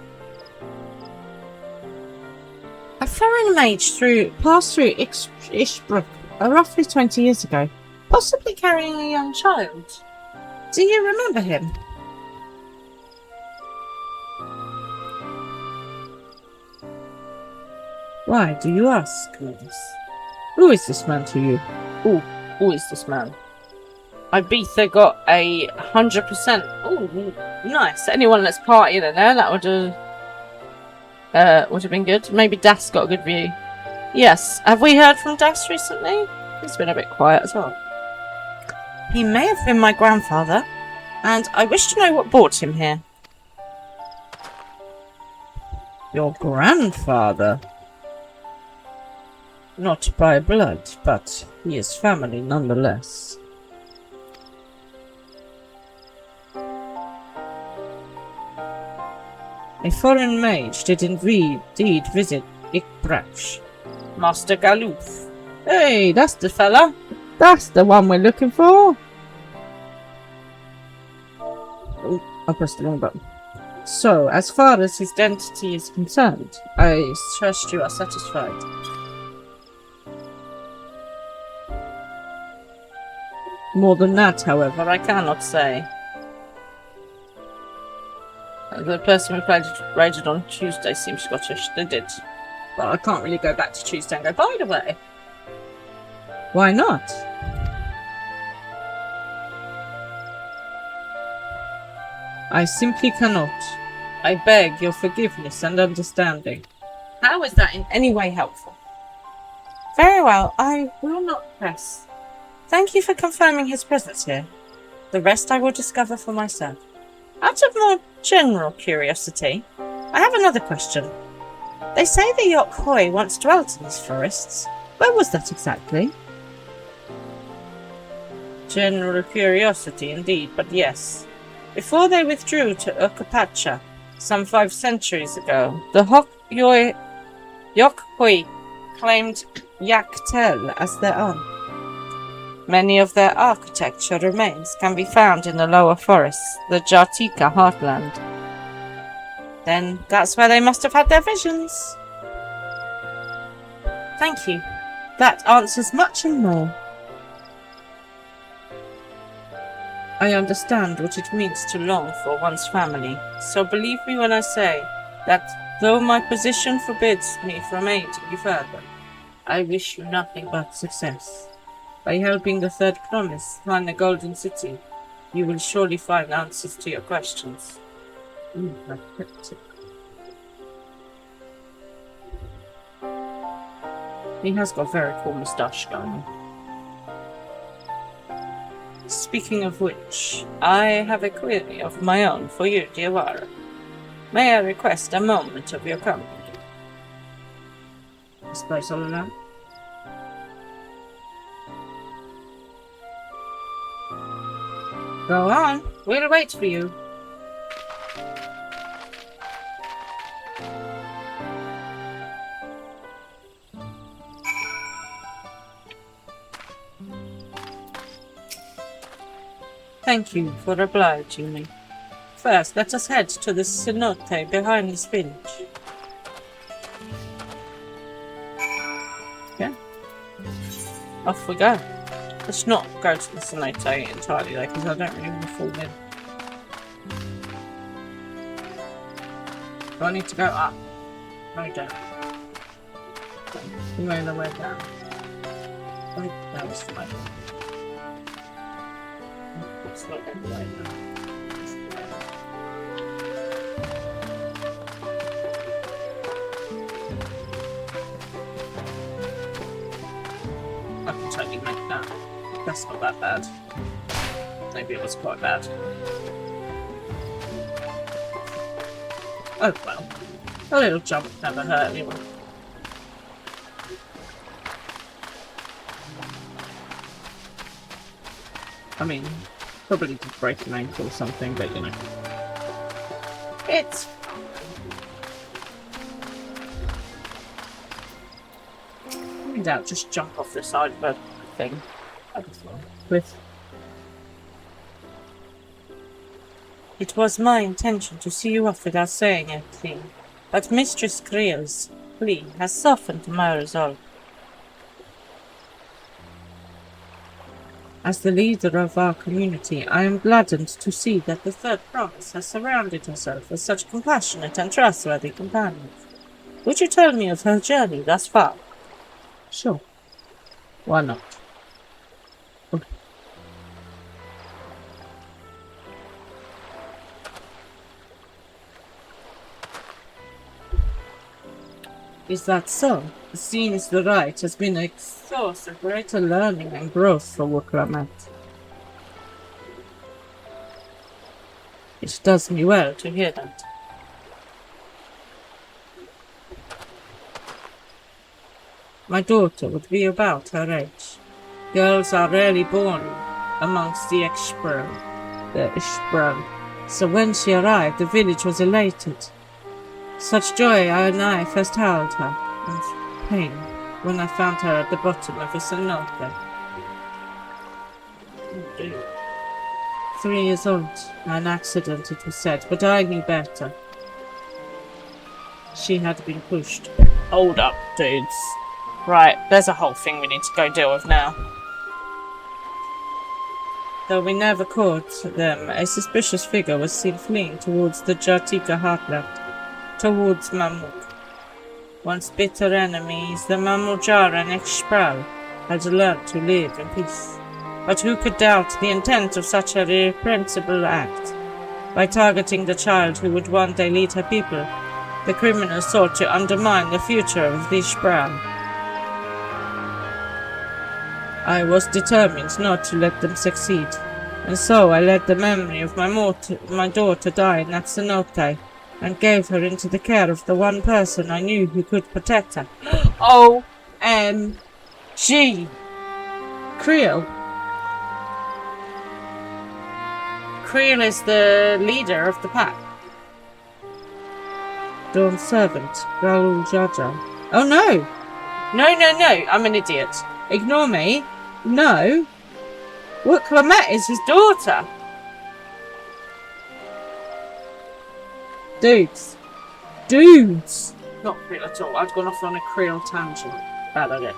A foreign mage passed through Ishbrook roughly 20 years ago, possibly carrying a young child. Do you remember him? Why do you ask, miss? Who is this man to you? Who is this man? Ibiza got a 100%. Oh, nice. Anyone that's partying in there, that would have been good. Maybe Das got a good view. Yes. Have we heard from Das recently? It's been a bit quiet as well. He may have been my grandfather, and I wish to know what brought him here. Your grandfather? Not by blood, but he is family nonetheless. A foreign mage did indeed visit Ikbrach. Master Galoof. Hey, that's the fella. That's the one we're looking for. Oh, I pressed the wrong button. So, as far as his identity is concerned, I trust you are satisfied. More than that, however, I cannot say. The person we raided on Tuesday seems Scottish. They did. But I can't really go back to Tuesday and go, by the way. Why not? I simply cannot. I beg your forgiveness and understanding. How is that in any way helpful? Very well, I will not press. Thank you for confirming his presence here. The rest I will discover for myself. Out of more general curiosity, I have another question. They say the Yokhoi once dwelt in these forests. Where was that exactly? General curiosity indeed, but yes. Before they withdrew to Okapacha, some 5 centuries ago, the Yokhoi claimed Yaktel as their own. Many of their architecture remains can be found in the lower forests, the Jatika heartland. Then that's where they must have had their visions. Thank you. That answers much and more. I understand what it means to long for one's family, so believe me when I say that though my position forbids me from aiding you further, I wish you nothing but success. By helping the third promise find the Golden City, you will surely find answers to your questions. He has got a very cool moustache going on. Speaking of which, I have a query of my own for you, Diawara. May I request a moment of your company? I suppose I'll allow. Go on, we'll wait for you. Thank you for obliging me. First, let us head to the cenote behind this village. Okay. Off we go. Let's not go to the cenote entirely though, because I don't really want to fall in. Do I need to go up? No, down. Okay. Go the way down. Oh, that was fine. It's not going the way down. I can totally make that. That's not that bad. Maybe it was quite bad. Oh well. A little jump never hurt anyone. I mean, probably did break an ankle or something, but you know. It's in doubt, just jump off the side of a thing. With it was my intention to see you off without saying anything, but Mistress Creel's plea has softened my resolve. As the leader of our community, I am gladdened to see that the Third Promise has surrounded herself with such compassionate and trustworthy companions. Would you tell me of her journey thus far? Sure. Why not? Okay. Is that so? It seems the rite has been a source of greater learning and growth for Wuklamat. It does me well to hear that. My daughter would be about her age. Girls are rarely born amongst the Ishbro, so when she arrived, the village was elated. Such joy and I first held her, and pain when I found her at the bottom of a cenote. 3 years old, an accident it was said, but I knew better. She had been pushed. Hold up, dudes. Right, there's a whole thing we need to go deal with now. Though we never caught them, a suspicious figure was seen fleeing towards the Jatika heartland, towards Mamuk. Once bitter enemies, the Mamujar and Ekshpral had learned to live in peace. But who could doubt the intent of such a reprehensible act? By targeting the child who would one day lead her people, the criminals sought to undermine the future of the Ishbral. I was determined not to let them succeed, and so I let the memory of my daughter die in that cenote, and gave her into the care of the one person I knew who could protect her. O-M-G! Creel. Creel is the leader of the pack. Dawn's servant, Raoul Jaja. Oh no! No, I'm an idiot. Ignore me. No. What, Clement is his daughter? Dudes. Not Creel at all. I've gone off on a Creel tangent. Bad idea.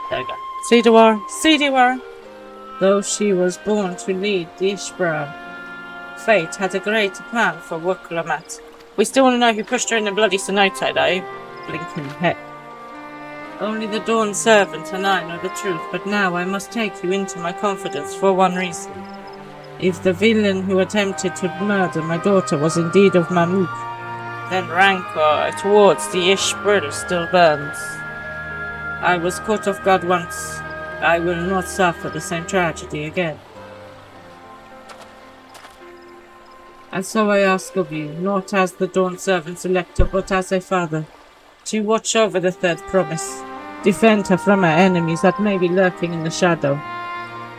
There we go. Sidiwara. Though she was born to lead the Ishbra, fate had a greater plan for Wuklamat. We still want to know who pushed her in the bloody cenote, though. Blinking heck. Only the Dawn servant and I know the truth, but now I must take you into my confidence for one reason. If the villain who attempted to murder my daughter was indeed of Mamuk, then rancor towards the Ishbril still burns. I was caught off guard once. I will not suffer the same tragedy again. And so I ask of you, not as the Dawn servant's elector, but as a father, to watch over the third promise. Defend her from her enemies that may be lurking in the shadow.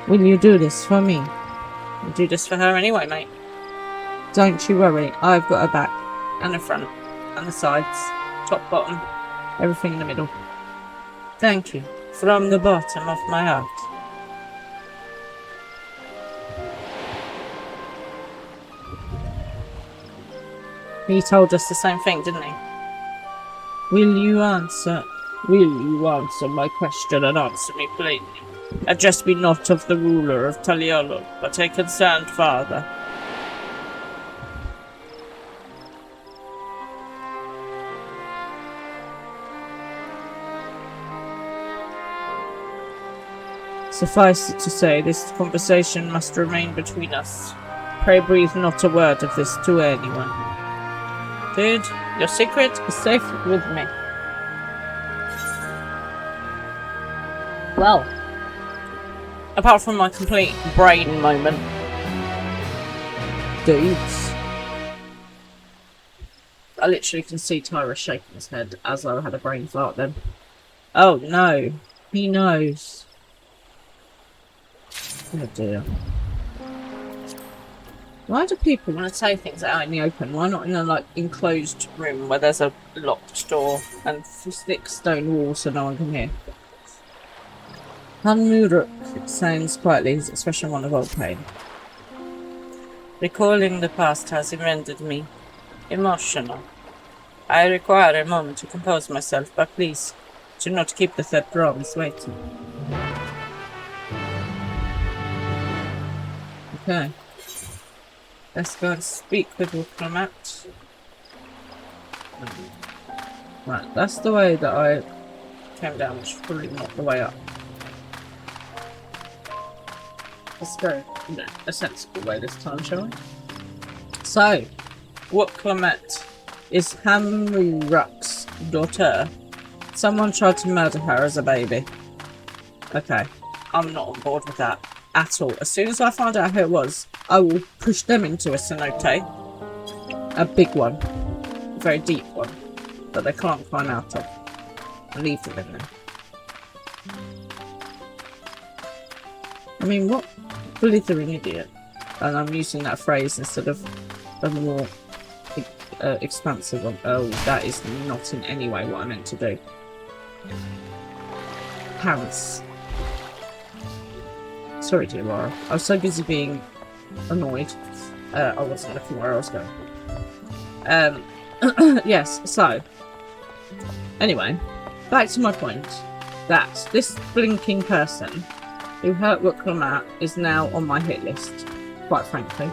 Will you do this for me? I'll do this for her anyway, mate. Don't you worry, I've got her back. And the front. And the sides. Top, bottom. Everything in the middle. Thank you. From the bottom of my heart. He told us the same thing, didn't he? Will you answer my question and answer me plainly? Address me not of the ruler of Taliolo, but a concerned father. Suffice it to say, this conversation must remain between us. Pray breathe not a word of this to anyone. Dude, your secret is safe with me. Well, apart from my complete brain moment, dudes, I literally can see Tyra shaking his head as I had a brain fart then. Oh no, he knows. Oh dear. Why do people want to say things out in the open? Why not in a like enclosed room where there's a locked door and thick stone walls so no one can hear? Hanmuruk sounds quietly, his expression one of old pain. Recalling the past has rendered me emotional. I require a moment to compose myself, but please do not keep the third promise waiting. Okay. Let's go and speak with Wuklamat. Right, that's the way that I came down, which is probably not the way up. Let's go a sensible way this time, shall we? So, Wuklamat is Hamuruk's daughter. Someone tried to murder her as a baby. Okay, I'm not on board with that at all. As soon as I find out who it was, I will push them into a cenote. A big one. A very deep one. That they can't climb out of. And leave them in there. I mean, what blithering idiot. And I'm using that phrase instead of a more expansive one. Oh, that is not in any way what I meant to do. Pants. Sorry, dear Laura. I was so busy being annoyed. I wasn't looking where I was going. Yes, so. Anyway, back to my point. That this blinking person who hurt Wuklamat is now on my hit list, quite frankly.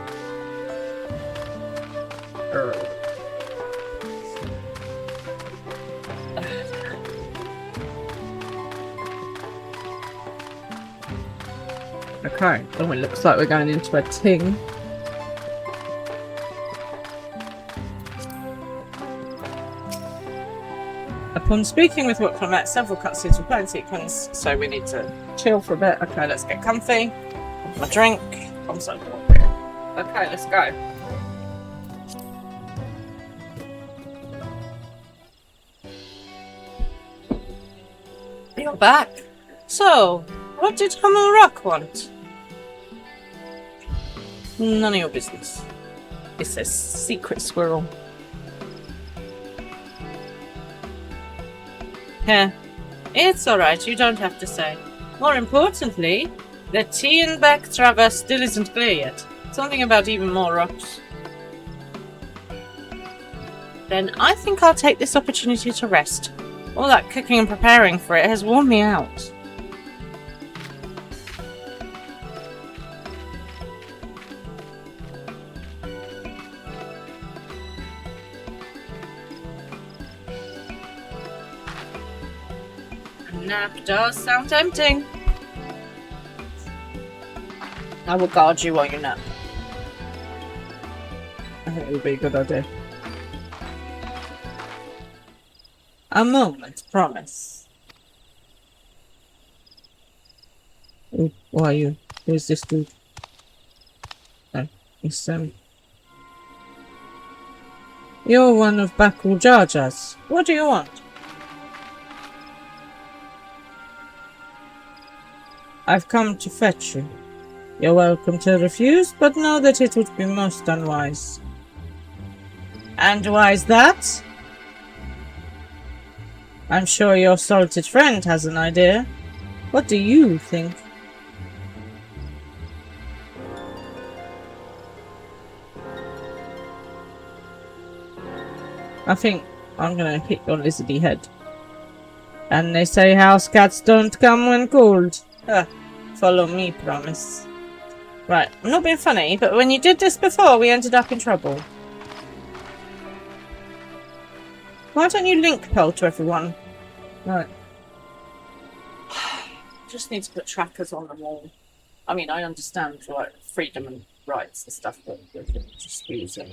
Okay, oh, it looks like we're going into a ting. A Upon speaking with Wicklamet, several cutscenes were playing sequence, so we need to chill for a bit. Okay, let's get comfy. Have my drink. I'm so hungry. Okay, let's go. You're back. So, what did Hummel Rock want? None of your business. It's a secret squirrel. Heh. It's alright, you don't have to say. More importantly, the Tienbeck Traverse still isn't clear yet. Something about even more rocks. Then I think I'll take this opportunity to rest. All that cooking and preparing for it has worn me out. A nap does sound tempting. I will guard you while you nap. I think it would be a good idea. A moment, promise. Who are you? Who is this dude? Oh, it's You're one of Bakul Jarjar's. What do you want? I've come to fetch you. You're welcome to refuse, but know that it would be most unwise. And why is that? I'm sure your salted friend has an idea. What do you think? I think I'm gonna hit your lizardy head. And they say house cats don't come when cold. Follow me, promise. Right, I'm not being funny, but when you did this before, we ended up in trouble. Why don't you link pearl to everyone? Right. Just need to put trackers on them all. I mean, I understand like freedom and rights and stuff, but just use it.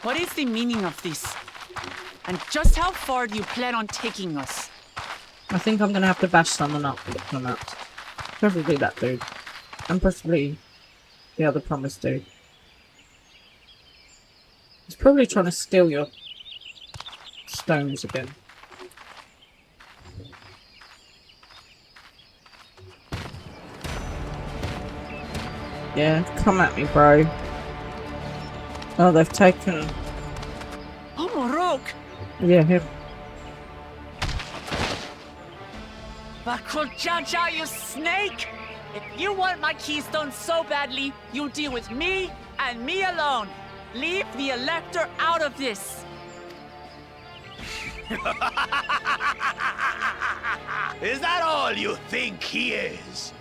What is the meaning of this? And just how far do you plan on taking us? I think I'm gonna have to bash someone up with them out. Preferably that dude. And possibly the other promise dude. He's probably trying to steal your stones again. Yeah, come at me, bro. Oh, they've taken... Oh, Morok! Yeah, him. Bakul Jaja, you snake! If you want my keystone so badly, you'll deal with me and me alone. Leave the Elector out of this. Is that all you think he is?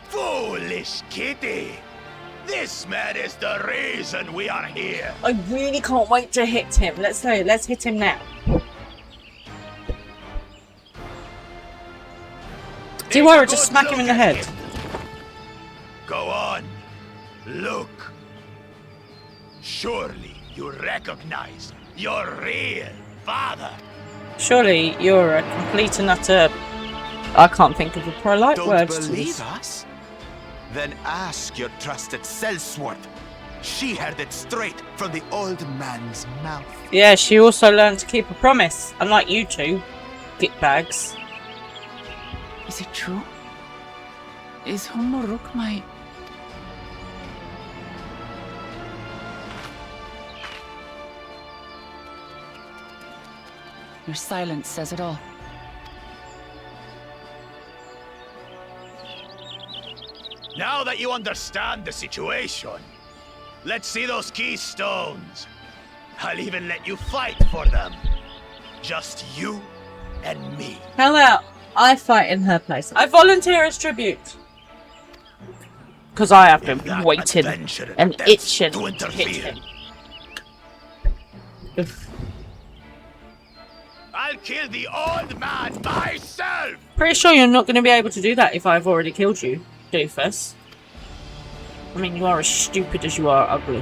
Foolish kitty! This man is the reason we are here. I really can't wait to hit him. Let's hit him now. Do you worry, just smack him in the head. Go on. Look. Surely you recognize your real father. Surely you're a complete and utter... I can't think of a polite word to believe this. us? Then ask your trusted Sellsworth. She heard it straight from the old man's mouth. Yeah, she also learned to keep a promise, unlike you two, gitbags. Is it true? Is Homoruk my... Your silence says it all. Now that you understand the situation, let's see those keystones. I'll even let you fight for them. Just you and me. Hell out. I fight in her place. I volunteer as tribute. Because I have been waiting and itching to hit him. I'll kill the old man myself! Pretty sure you're not going to be able to do that if I've already killed you, doofus. I mean, you are as stupid as you are ugly.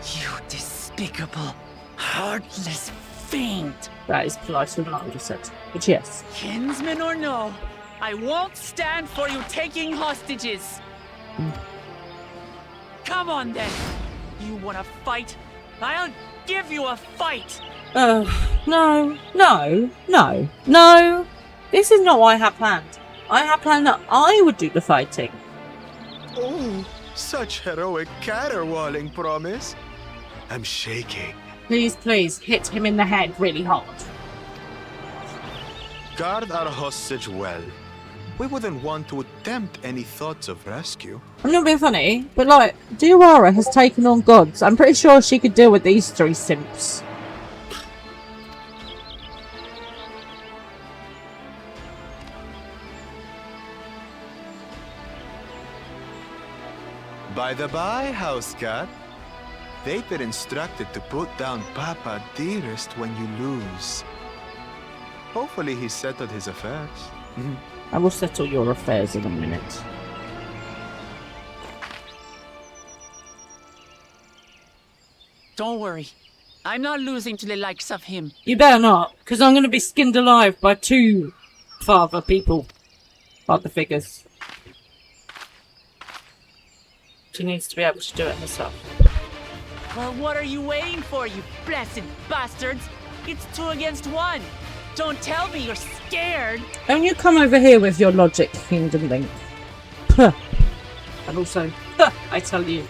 You despicable, heartless fiend. That is politer than I would have said. But yes. Kinsman or no, I won't stand for you taking hostages. Come on then. You want to fight? I'll give you a fight. No. This is not what I had planned. I had planned that I would do the fighting. Oh, such heroic caterwauling, Promise. I'm shaking. Please, hit him in the head really hard. Guard our hostage well. We wouldn't want to attempt any thoughts of rescue. I'm not being funny, but like, Diawara has taken on gods. I'm pretty sure she could deal with these three simps. By the by, house cat, they've been instructed to put down Papa dearest when you lose. Hopefully he settled his affairs. I will settle your affairs in a minute. Don't worry. I'm not losing to the likes of him. You better not, because I'm going to be skinned alive by two father figures. She needs to be able to do it herself. Well, what are you waiting for, you blessed bastards? It's 2 against 1. Don't tell me you're scared. Don't you come over here with your logic, Kingdom Link. Puh. And also, I tell you.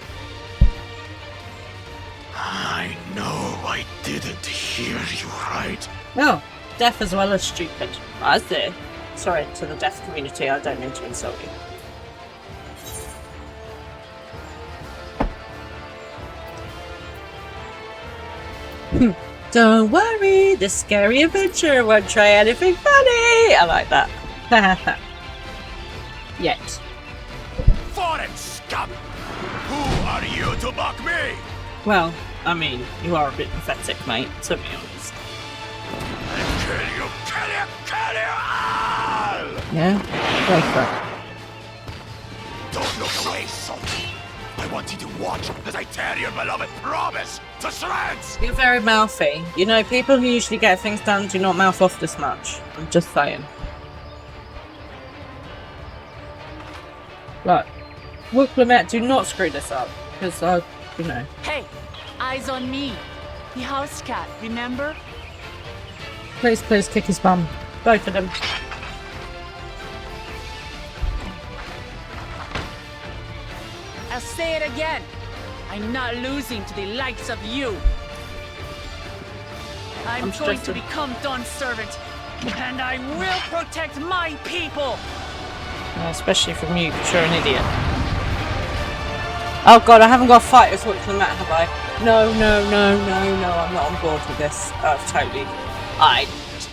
I know I didn't hear you right. No, deaf as well as stupid. As there. Sorry to the deaf community, I don't mean to insult you. Don't worry, this scary adventure won't try anything funny. I like that. Yet. Foreign scum! Who are you to mock me? Well, I mean, you are a bit pathetic, mate, to be honest. Kill you all! Yeah? Go for it. Don't look away, Salty. I want you to watch as I tear your beloved Promise to shreds! You're very mouthy. You know, people who usually get things done do not mouth off this much. I'm just saying. Right. Wooklemet, do not screw this up. Because you know. Hey, eyes on me. The house cat, remember? Please kick his bum. Both of them. I'll say it again. I'm not losing to the likes of you. I'm going to become Dawn's servant, and I will protect my people. Especially from you, because you're an idiot. Oh god, I haven't got a fight with Wooklemet, have I? No, I'm not on board with this. Totally.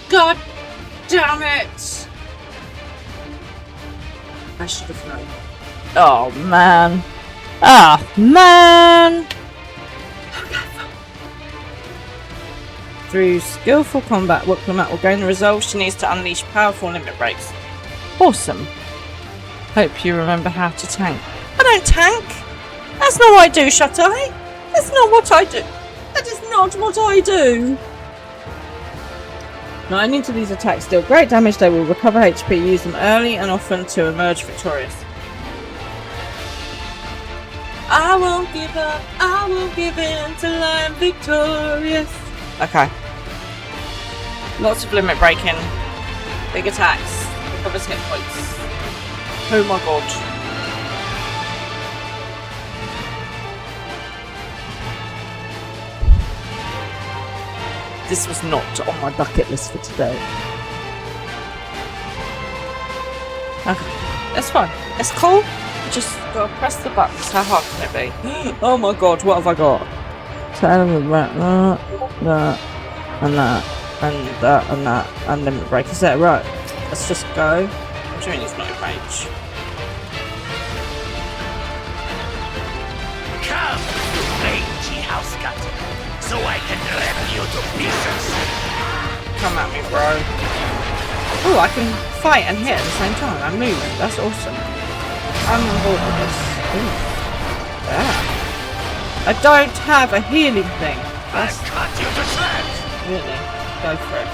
God damn it! I should have known. Oh man. Ah, man! Through skillful combat, Wooklemet will gain the resolve she needs to unleash powerful limit breaks. Awesome. Hope you remember how to tank. I don't tank! That's not what I do, Shut-Eye! That's not what I do! That is not what I do! Not only do these attacks deal great damage, they will recover HP, use them early and often to emerge victorious. I won't give up, I won't give in till I'm victorious. Okay. Lots of limit breaking. Big attacks. Recovers hit points. Oh my god. This was not on my bucket list for today. Okay. That's fine. It's cool. Just gotta press the buttons. How hard can it be? Oh my god, what have I got? That, and limit break. Is that right? Let's just go. What do you mean it's not in range? Come, you mangy house cat, so I can rip you to pieces. Come at me, bro. Oh, I can fight and hit at the same time. I'm moving. That's awesome. I'm on board with this. Ooh. Ah. I don't have a healing thing. That's cut you to shreds! really. Go for it.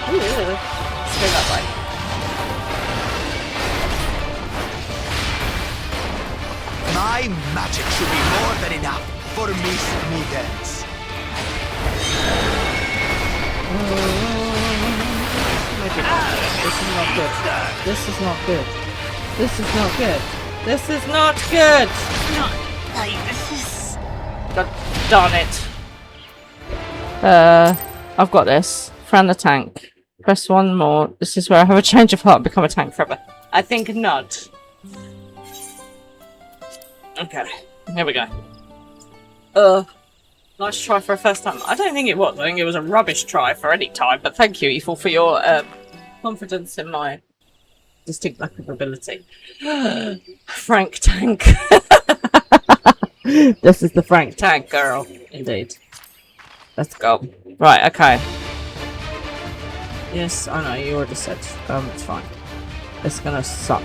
Ooh, let's go that way. My magic should be more than enough for Miss Meadens. This is not good. This is not good. This is not good. This is not good. Not like this is. God darn it. I've got this. Friend the tank. Press one more. This is where I have a change of heart and become a tank forever. I think not. Okay, here we go. Nice try for a first time. I don't think it was. I think it was a rubbish try for any time, but thank you, Ethel, for your confidence in my distinct lack of ability. Frank Tank. This is the Frank Tank girl. Indeed. Let's go. Right, okay. Yes, I know, you already said. It's fine. It's gonna suck.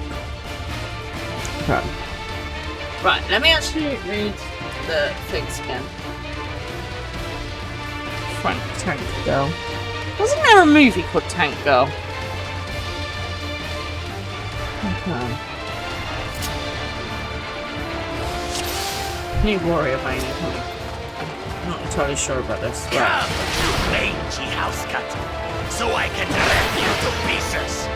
Okay. Right, let me actually read the things again. Frank Tank Girl. Wasn't there a movie called Tank Girl? Okay. New Warrior Mania coming. I'm not entirely sure about this. Come, you mangy house cat, so I can rip you to pieces.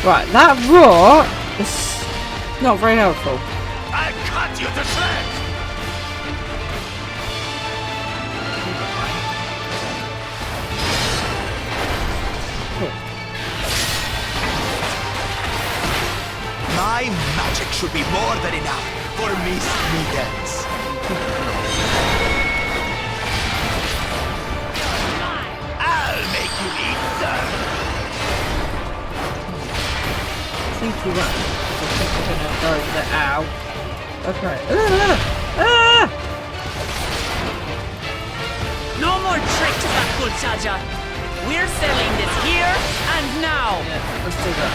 Right, that roar is not very helpful. I'll cut you to shreds. My magic should be more than enough for Miss Meadens. I'll make you eat dirt. I think you're right. I think we're gonna go over there. Ow. Okay. No more tricks, Bakul Jaja. We're selling this here and now. Yeah, let's do that.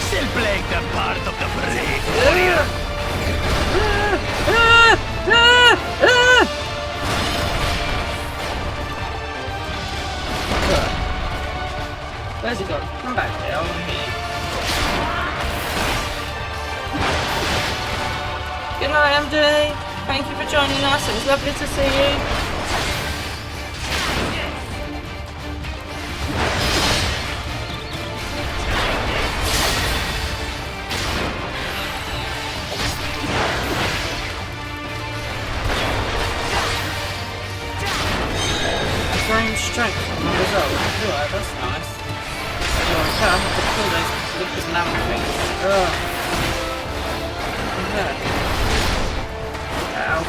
Still playing the part of the brave warrior. Where's he gone? Come back here, I want to hear you. Good night, MJ. Thank you for joining us. It was lovely to see you. Frame strength on the result. Alright, that's nice. Oh, I have to kill those liquid lamp things. Ugh. Okay. Ow.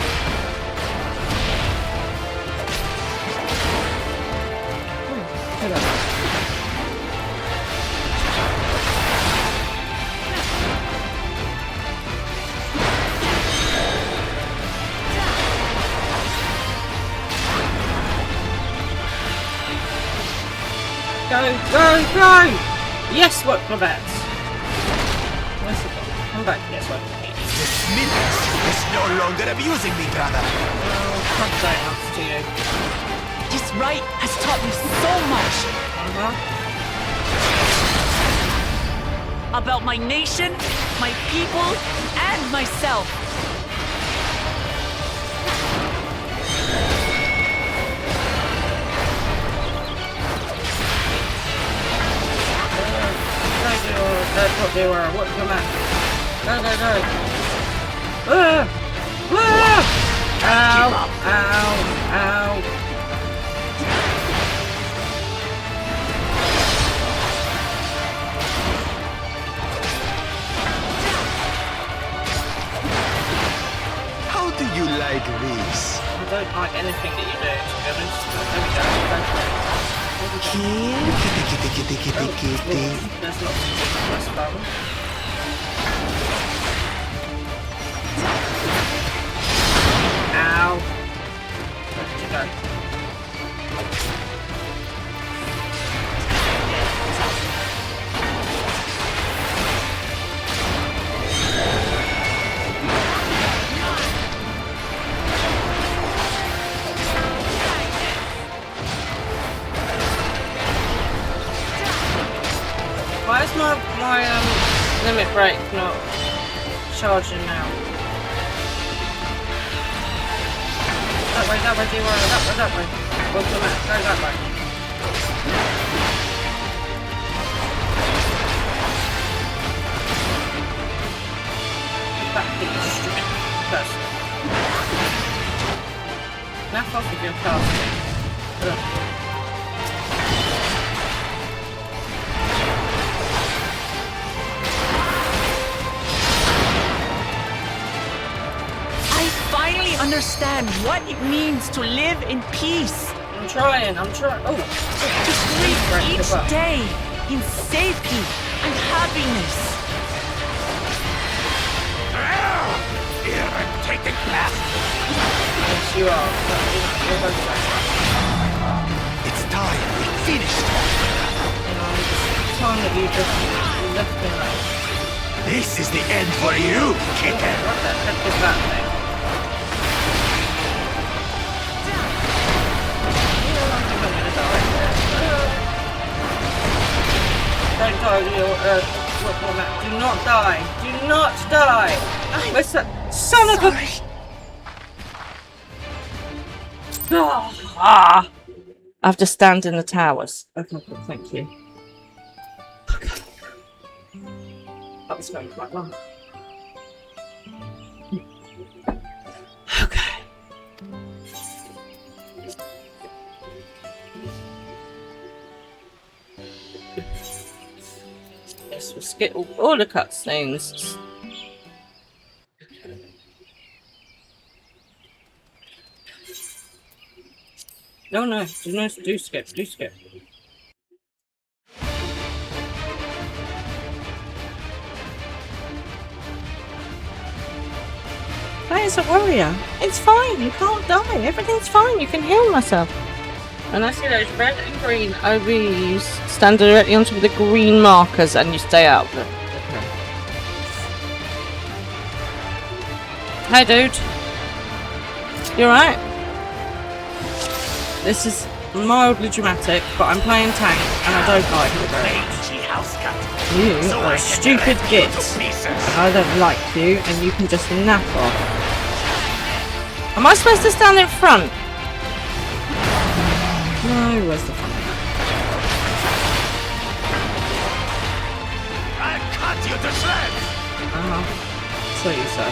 Hello. Go, go, go! Yes, what for that? Where's it gone? Come back, yes, what? Miss Meadens is no longer abusing me, brother. Oh, can't say enough to you. This right has taught me so much. About my nation, my people, and myself. That's what they were. What? Come on. Go, go, go. Ow! Ow! Ow! How do you like this? I don't like anything that you do, to be honest. There we go. Go for it. Kitty, kitty, kitty, kitty, kitty. There's lots of things to press about. Ow. Where did you go? Why is my limit break not charging now? That way, do you want to that way? Go that way. Back here, you stupid person. Now off with your casting. Understand what it means to live in peace. I'm trying. Oh, To live each day in safety and happiness. Irritating bastard! Yes, you are. It's time we finished. It's time that you just left me alone. This is the end for you, kitten. What the heck is that thing? Don't die, do not die. Do not die. Where's that son of a... I have to stand in the towers. Okay, good, thank you. Okay. That was going quite well. Okay. Yes, we'll skip all the cutscenes. No, do skip. That is a warrior. It's fine, you can't die. Everything's fine, you can heal myself. And I see those red and green OBs stand directly on top of the green markers and you stay out of them. Hey dude. You alright? This is mildly dramatic, but I'm playing tank and I don't like it. You are a stupid git. I don't like you and you can just nap off. Am I supposed to stand in front? No, where's the fun? I'll cut you to shreds! So you say.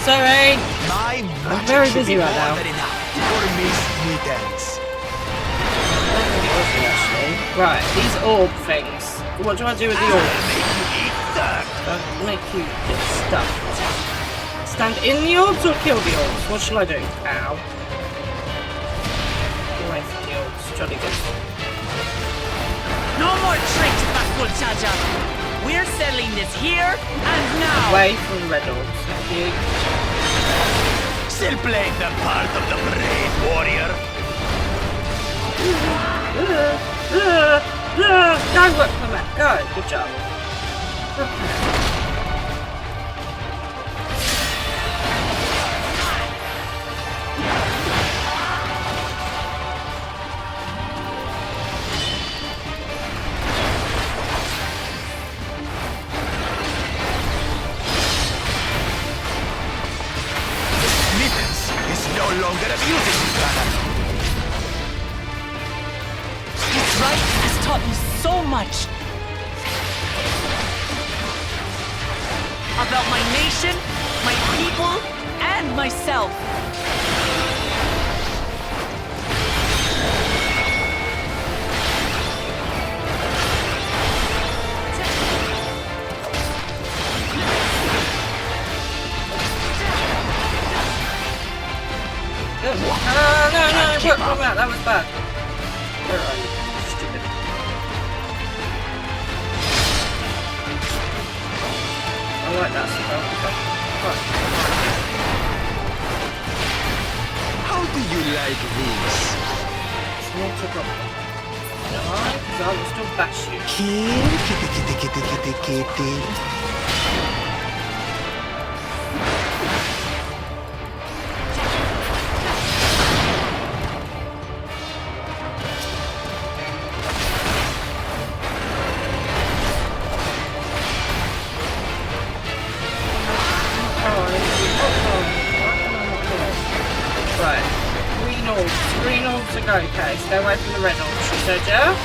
Sorry! I'm very busy right now. Right, these orb things. What do I do with the orbs? Don't make you get stuck. Stand in the orbs or kill the orbs? What shall I do? Ow. Get away from the orbs. Jolly good. No more tricks, backward Jaja. We're settling this here and now. Away from the red orbs. Thank you. Still playing the part of the brave warrior. Go, work for me. Go. Good job. No longer abusing each other. This rite has taught me so much about my nation, my people, and myself. No, that was bad. Where are you? Stupid. like that spell. Right. How do you like this? It's not a problem. Alright, because I will still bash you. Kitty. Green orbs are okay. Stay away from the red orbs, she said, yeah?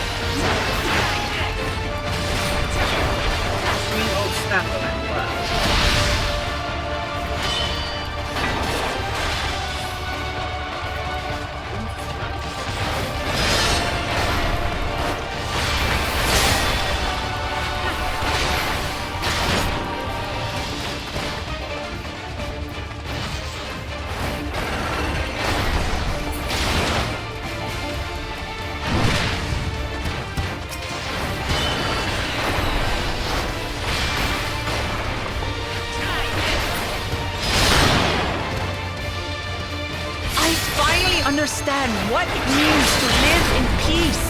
Green orbs stand on it. Well. Understand what it means to live in peace.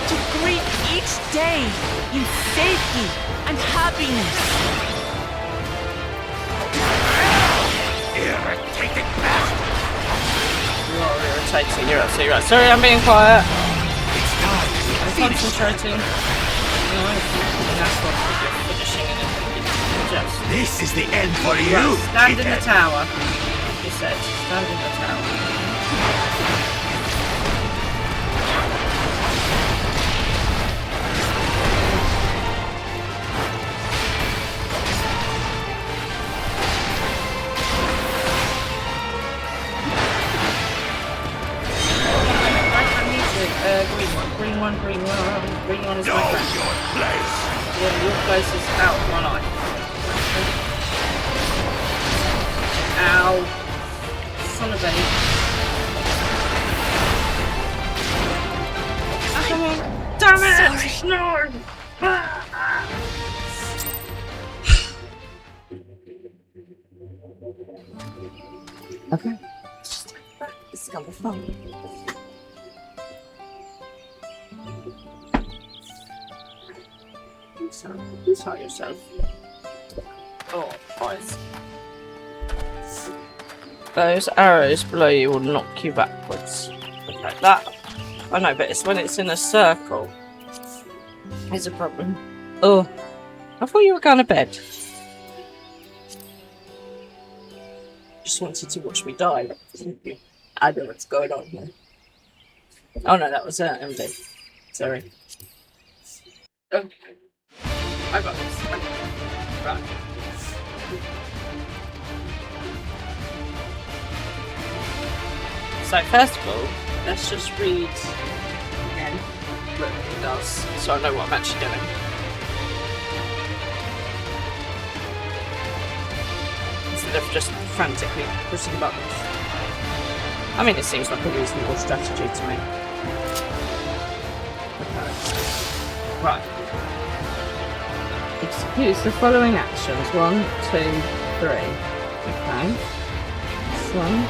To greet each day in safety and happiness. Irritating bastard! You are irritating, you're absolutely right. Sorry, I'm being quiet. It's time to I'm finish. concentrating. No, that's what you're finishing and just. This is the end for you! Right, stand in the Peter. tower. He said, stand in the tower. Green one is Know my friend. your place! Yeah, your place is out of my life. Ow. Son of a... Damn it! No! Okay. This is gonna be fun. You saw yourself. Oh, boys. Those arrows below you will knock you backwards. Okay, that I know, but it's when it's in a circle is a problem. Oh, I thought you were going to bed. Just wanted to watch me die. I know what's going on here. Oh no, that was MD. Sorry. Okay. I got this. Right. So first of all, let's just read again what it does, so I know what I'm actually doing. Instead of just frantically pushing buttons. I mean, it seems like a reasonable strategy to me. Okay. Right. Execute the following actions. 1, 2, 3. Okay. This one.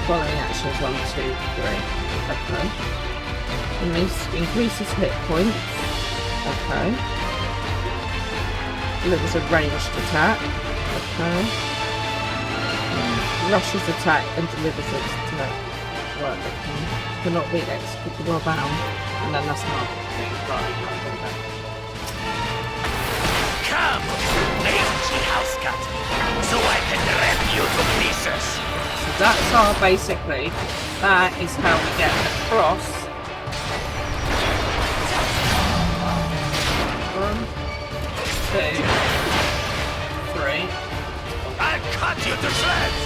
Following actions. 1, 2, 3. Okay. Increases hit points. Okay. Delivers a ranged attack. Okay. Rushes attack and delivers its attack. Right, okay. Cannot be executed while bound. And then that's not thing. Right, okay. Come, mangy house cat, so I can rip you to pieces. So that's our basically. That is how we get across. 1, 2, 3. I'll cut you to shreds.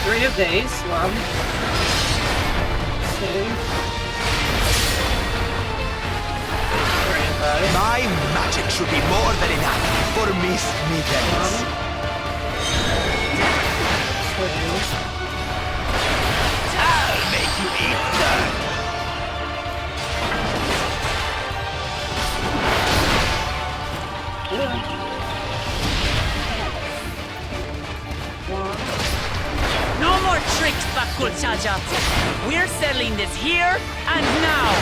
3 of these. 1, 2. My magic should be more than enough for Miss Mittens. 1, 2. I'll make you eat dirt. Bakuchaja. We're settling this here and now.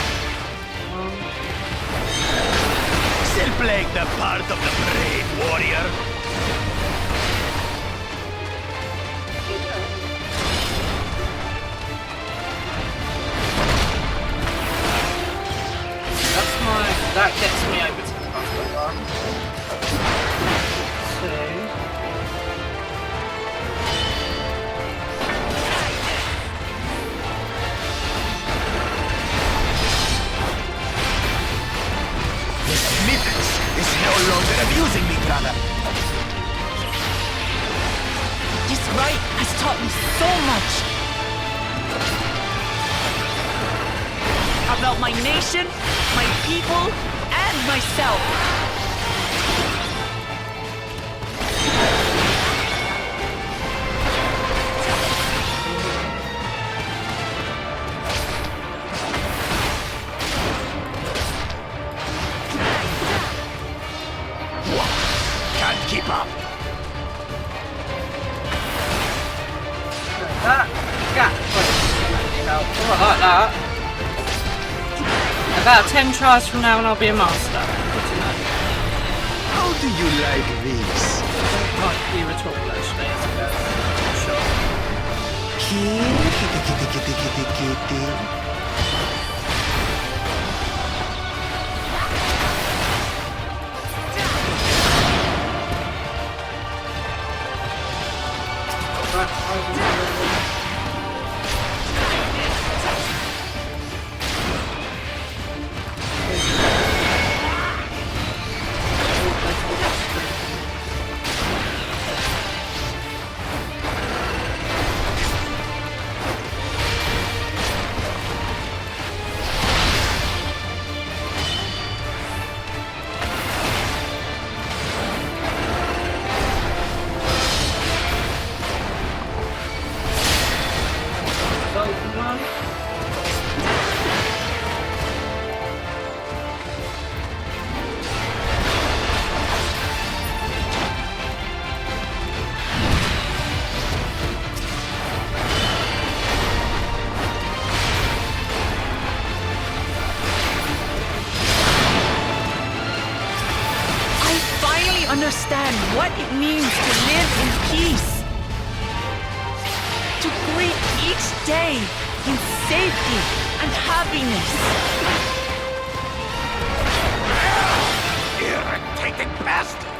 Still playing the part of the brave warrior. That gets me over to the hospital. 1, 2. This Mittens is no longer abusing me, brother. This rite has taught me so much. About my nation, my people, and myself. Can't keep up. That gap really helpful. I like that. About 10 tries from now and I'll be a master. Good to know. How do you like this? Like you were talking actually, I suppose. Sure. Kitty, kitty, kitty, kitty, kitty. Understand what it means to live in peace. To greet each day in safety and happiness. Irritating bastard!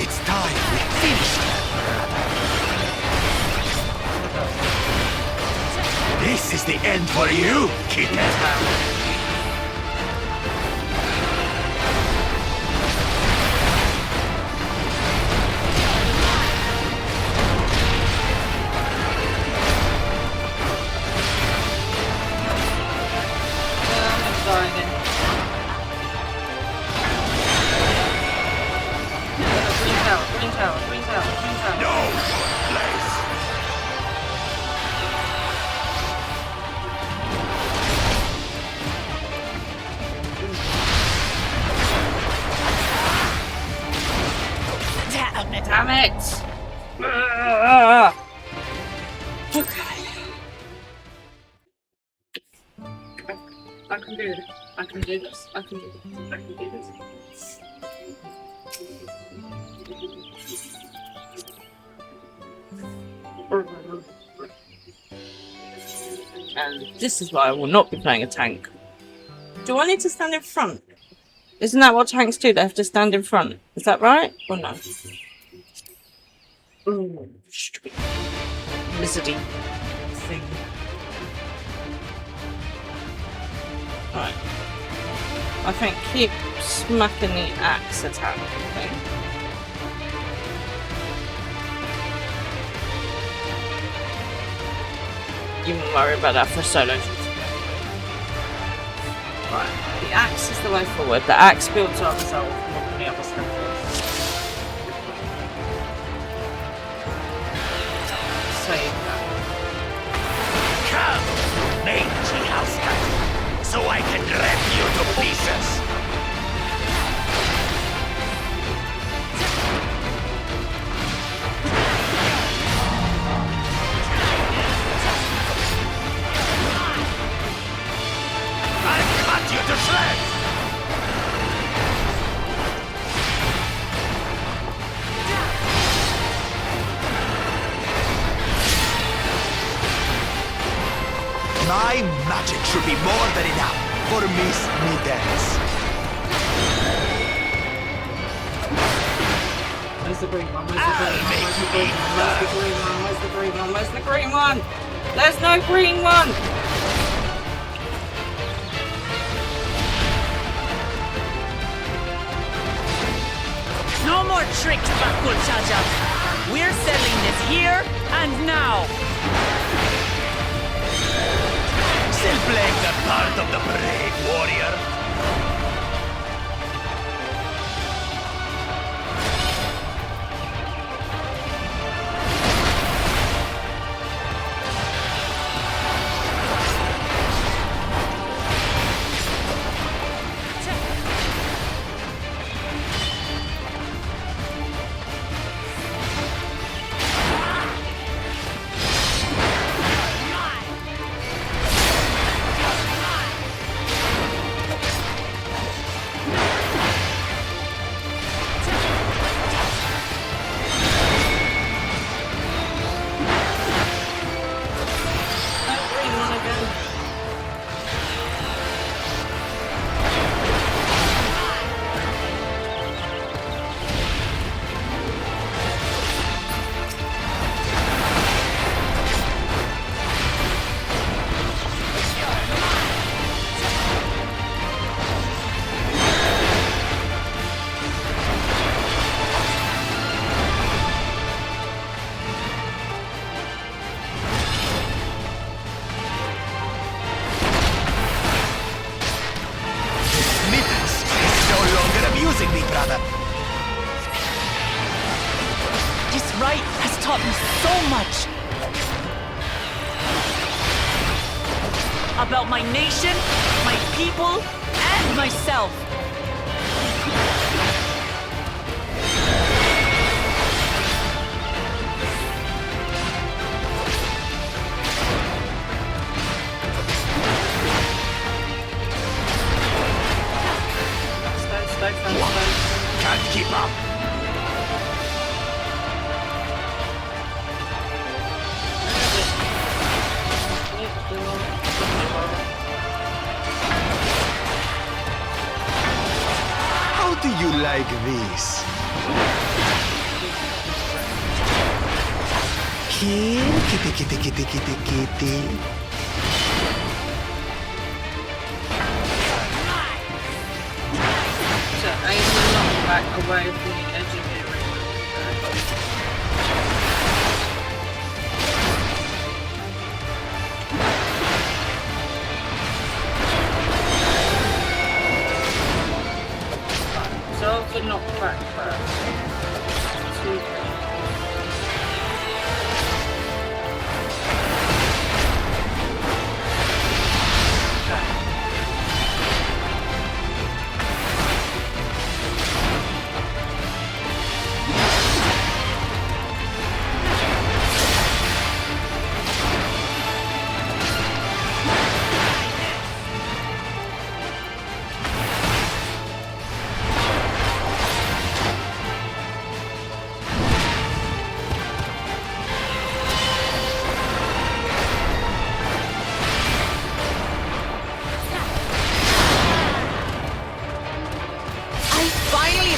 It's time we finished. This is the end for you, kitten! Damn it! Okay. I can do this. I can do this. I can do this. I can do this. And this is why I will not be playing a tank. Do I need to stand in front? Isn't that what tanks do? They have to stand in front. Is that right? Or no? Ooh, stupid lizardy thing. Right. I think keep smacking the axe attack thing. You won't worry about that for solo. Right. The axe is the way forward. The axe builds our resolve more than the other stuff. Save that. Come, mangy house cat, so I can rip you to pieces! My magic should be more than enough for Miss Midas. Where's the green one? Where's the green one? Where's the green one? Where's the green one? Where's the green one? There's no green one! No more tricks, Bakul Chaja. We're settling this here and now. Still playing the part of the brave warrior. About my nation, my people, and myself. Can't keep up. How do you like this? Kitty. So aim the knockback away from the edge of it. So the knockback first. 2.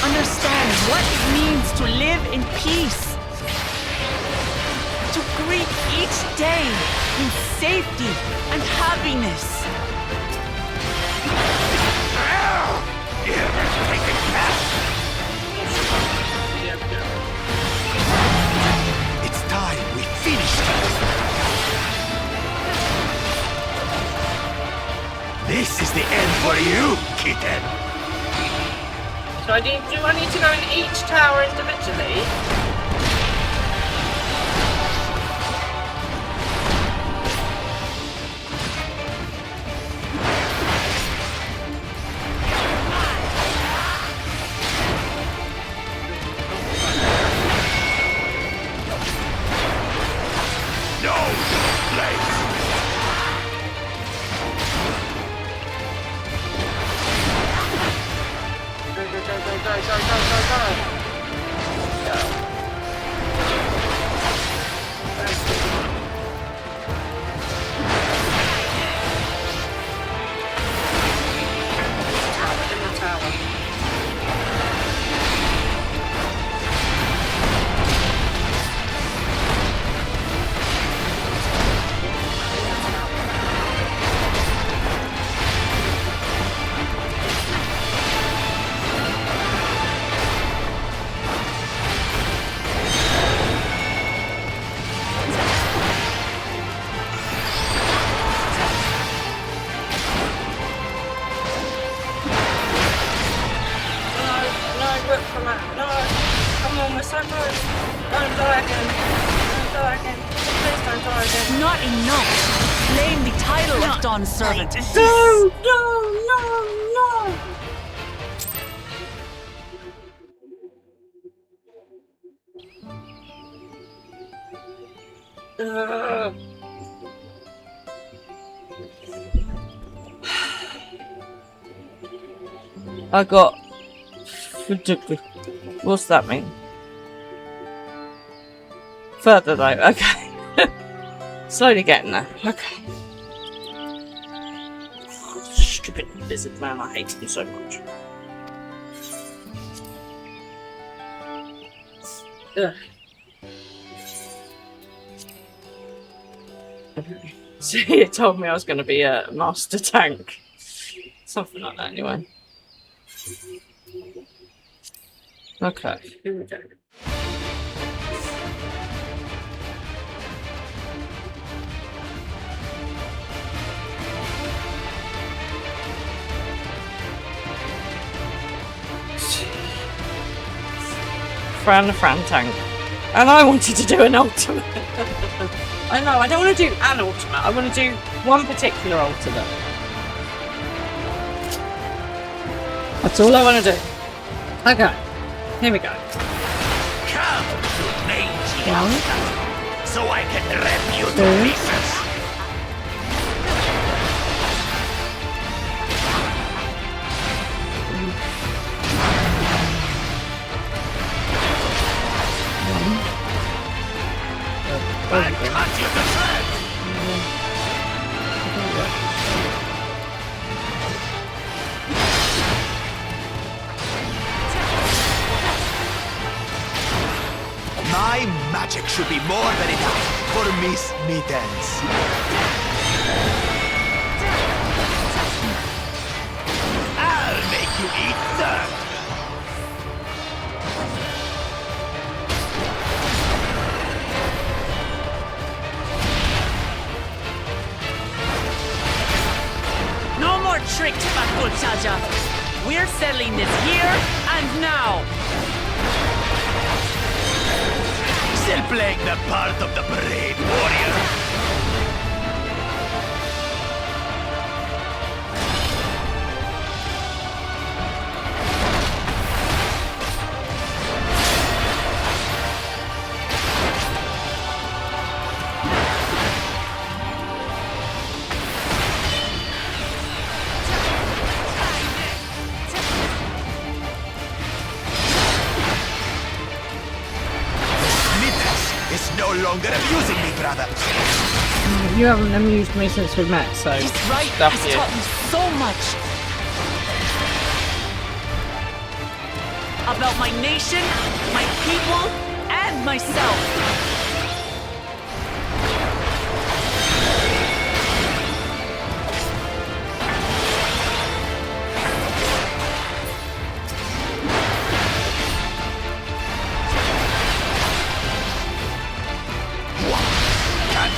Understand what it means to live in peace. To greet each day in safety and happiness. It's time we finished it. This is the end for you, kitten. So do I need to go in each tower individually? No place. don't die. Don't die again. Don't die again. Please don't die again. Not enough. Claim the title of Dawn's servant. No, no, no, no. I got. What's that mean? Further though, okay. Slowly getting there. Okay. Stupid lizard man, I hate him so much. Ugh. So he told me I was going to be a master tank. Something like that anyway. Okay, here we go. Fran the Fran tank. And I wanted to do an ultimate. I know, I don't want to do an ultimate, I want to do one particular ultimate. That's all I want to do. Okay, here we go. Come to mangy outcast, so I can rip you to pieces. And cut you to shreds. My magic should be more than enough for Miss Mittens. I'll make you eat dirt. No more tricks, Bakuchaja. We're settling this here and now. Still playing the part of the brave warrior. No longer amusing me, brother. You haven't amused me since we met, so... His right stuff has you. taught me so much. About my nation, my people, and myself.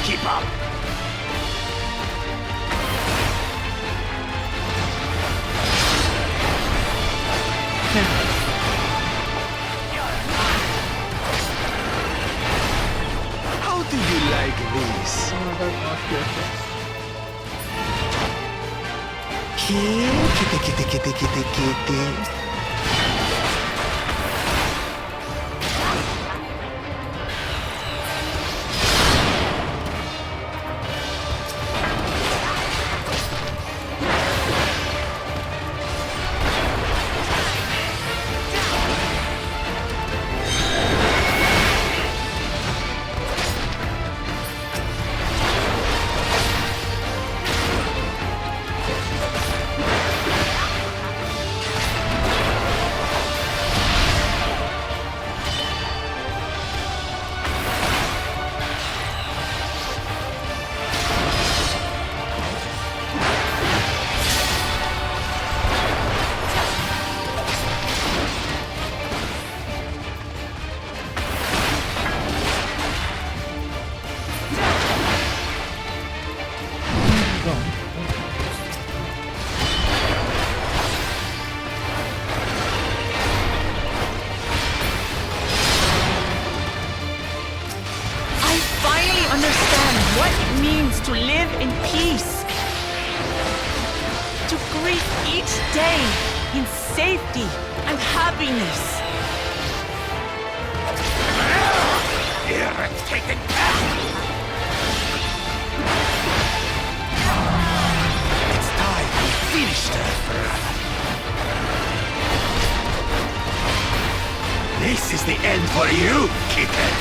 Keep up. How do you like this? Kitty. to greet each day in safety and happiness. Irritating pest! It's time we finished her. This is the end for you, kitten!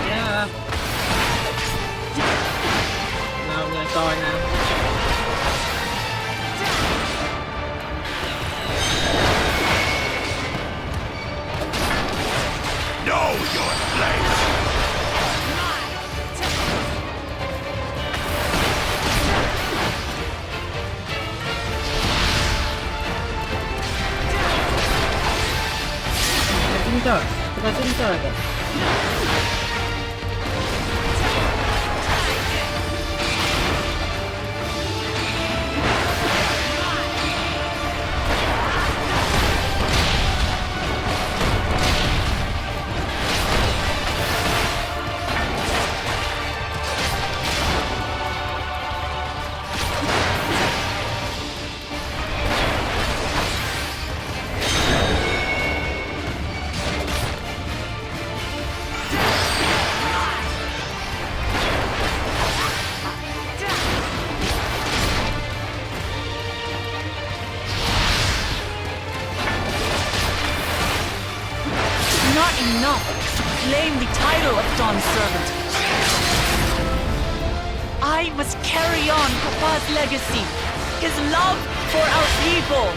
Yeah. No, I'm gonna die now. Know your place! I didn't die. But I didn't die again. Not enough to claim the title of Dawn's servant. I must carry on Papa's legacy, his love for our people.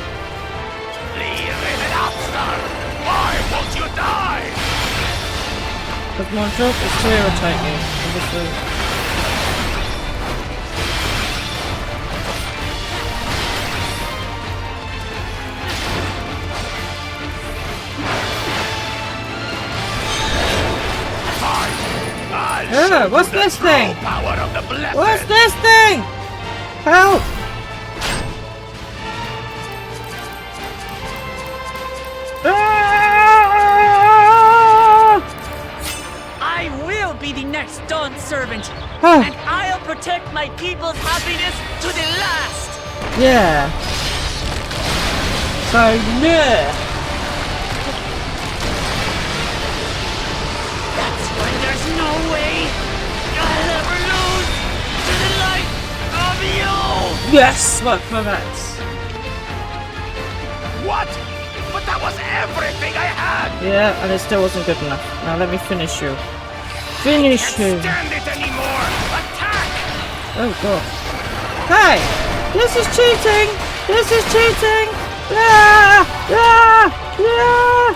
Leave it out, son! Why won't you die? Because my job is to irritate you, obviously. Yeah, what's this thing? Power of the blessed. What's this thing? Help! I will be the next Dawn servant, Ah. and I'll protect my people's happiness to the last. Yeah. So, yeah. That's why there's no way I'll ever lose to the light of you. Yes, look for that. What? But that was everything I had! Yeah, and it still wasn't good enough. Now let me finish you. Finish you. Can't stand it anymore! Attack! Oh god. Hey! This is cheating! This is cheating! Ah! Ah! Ah!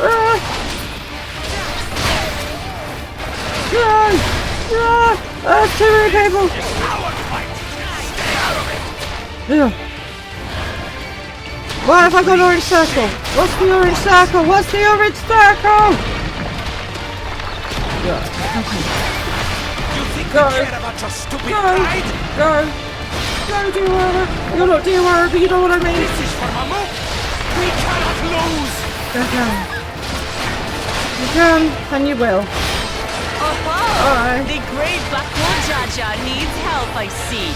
Ah! Ah! Too many people! Coward fight! Stay out of it! Yeah. Why have I got orange circle? What's the orange circle? What's the orange circle? Yeah. You think Go. we care about your stupid Go! pride? Go! Go, Deora! You're not Deora, but you know what I mean. This is for Mamuk! We cannot lose! You can. You can, and you will. Oh, Alright. the great Bakujaja needs help, I see.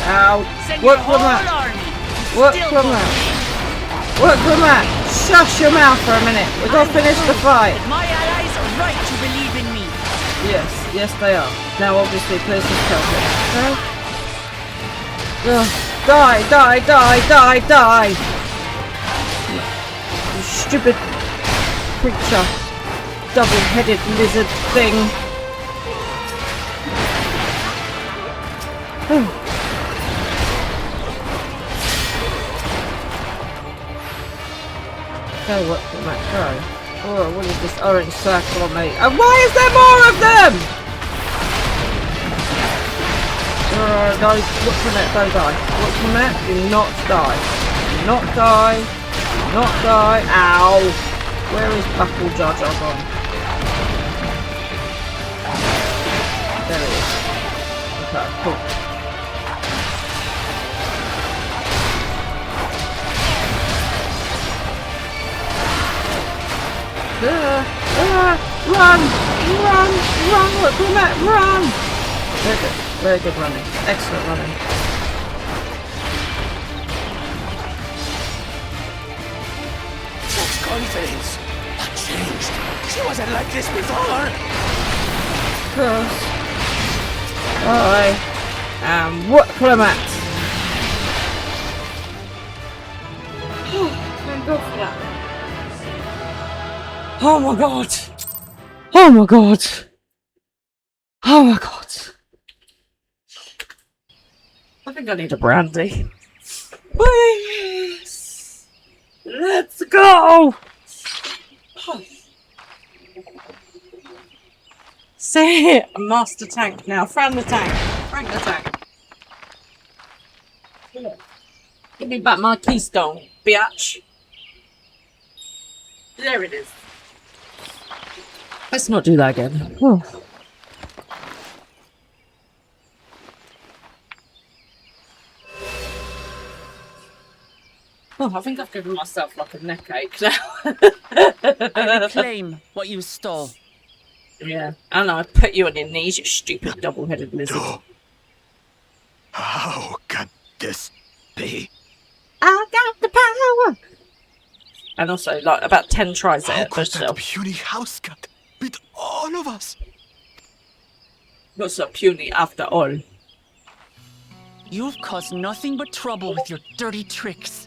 Ow. Send Work your from whole that. army. Work Still from won't that. win. Work from that. Shush your mouth for a minute. We've got to finish the fight. My allies are right to believe in me. Yes, yes they are. Now obviously please just kill him. Okay? Ugh. Die, die, die, die, die! You stupid creature. Double-headed lizard thing. Go, what can that go? Oh, what is this orange circle on me? And why is there more of them? No, look from it, don't die. Look from it, do not die. Do not die. Do not die. Ow! Where is Buckle Jaja gone? There he is. Okay, cool. Run! Look, run! Very good running. Excellent running. Such confidence. That changed. She wasn't like this before. Cross. I am what Clement. Thank God for that. Oh my god. Oh my god. Oh my god. I think I need a brandy. Please. Let's go. See, master tank now. Frank the tank. Give me back my keystone, biatch. There it is. Let's not do that again. Whew. Oh, I think I've given myself like a neck ache now. I reclaim what you stole. Yeah, and I put you on your knees, you stupid double-headed lizard. How can this be? I got the power! And also, like, about 10 tries at How it could that herself. puny house cat beat all of us? Not so puny after all. You've caused nothing but trouble with your dirty tricks.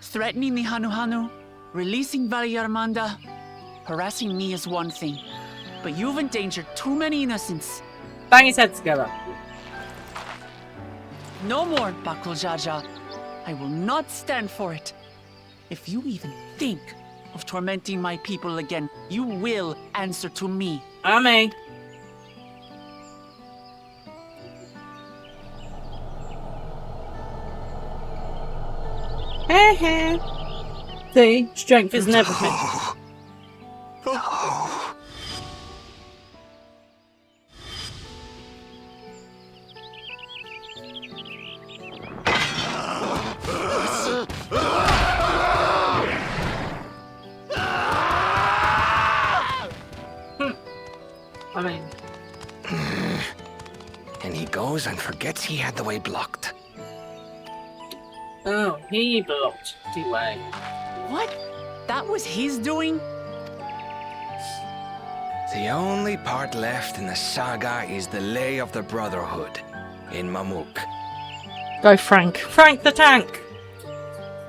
Threatening the Hanuhanu, releasing Valyarmanda, harassing me is one thing, but you've endangered too many innocents. Bang his head together. No more, Bakul Jaja. I will not stand for it. If you even think of tormenting my people again, you will answer to me. Ame. Heh. See, strength is never been. Oh. I mean, And he goes and forgets he had the way blocked. oh, he blocked the way. What? That was his doing? The only part left in the saga is the Lay of the Brotherhood in Mamuk. Go, Frank. Frank the tank.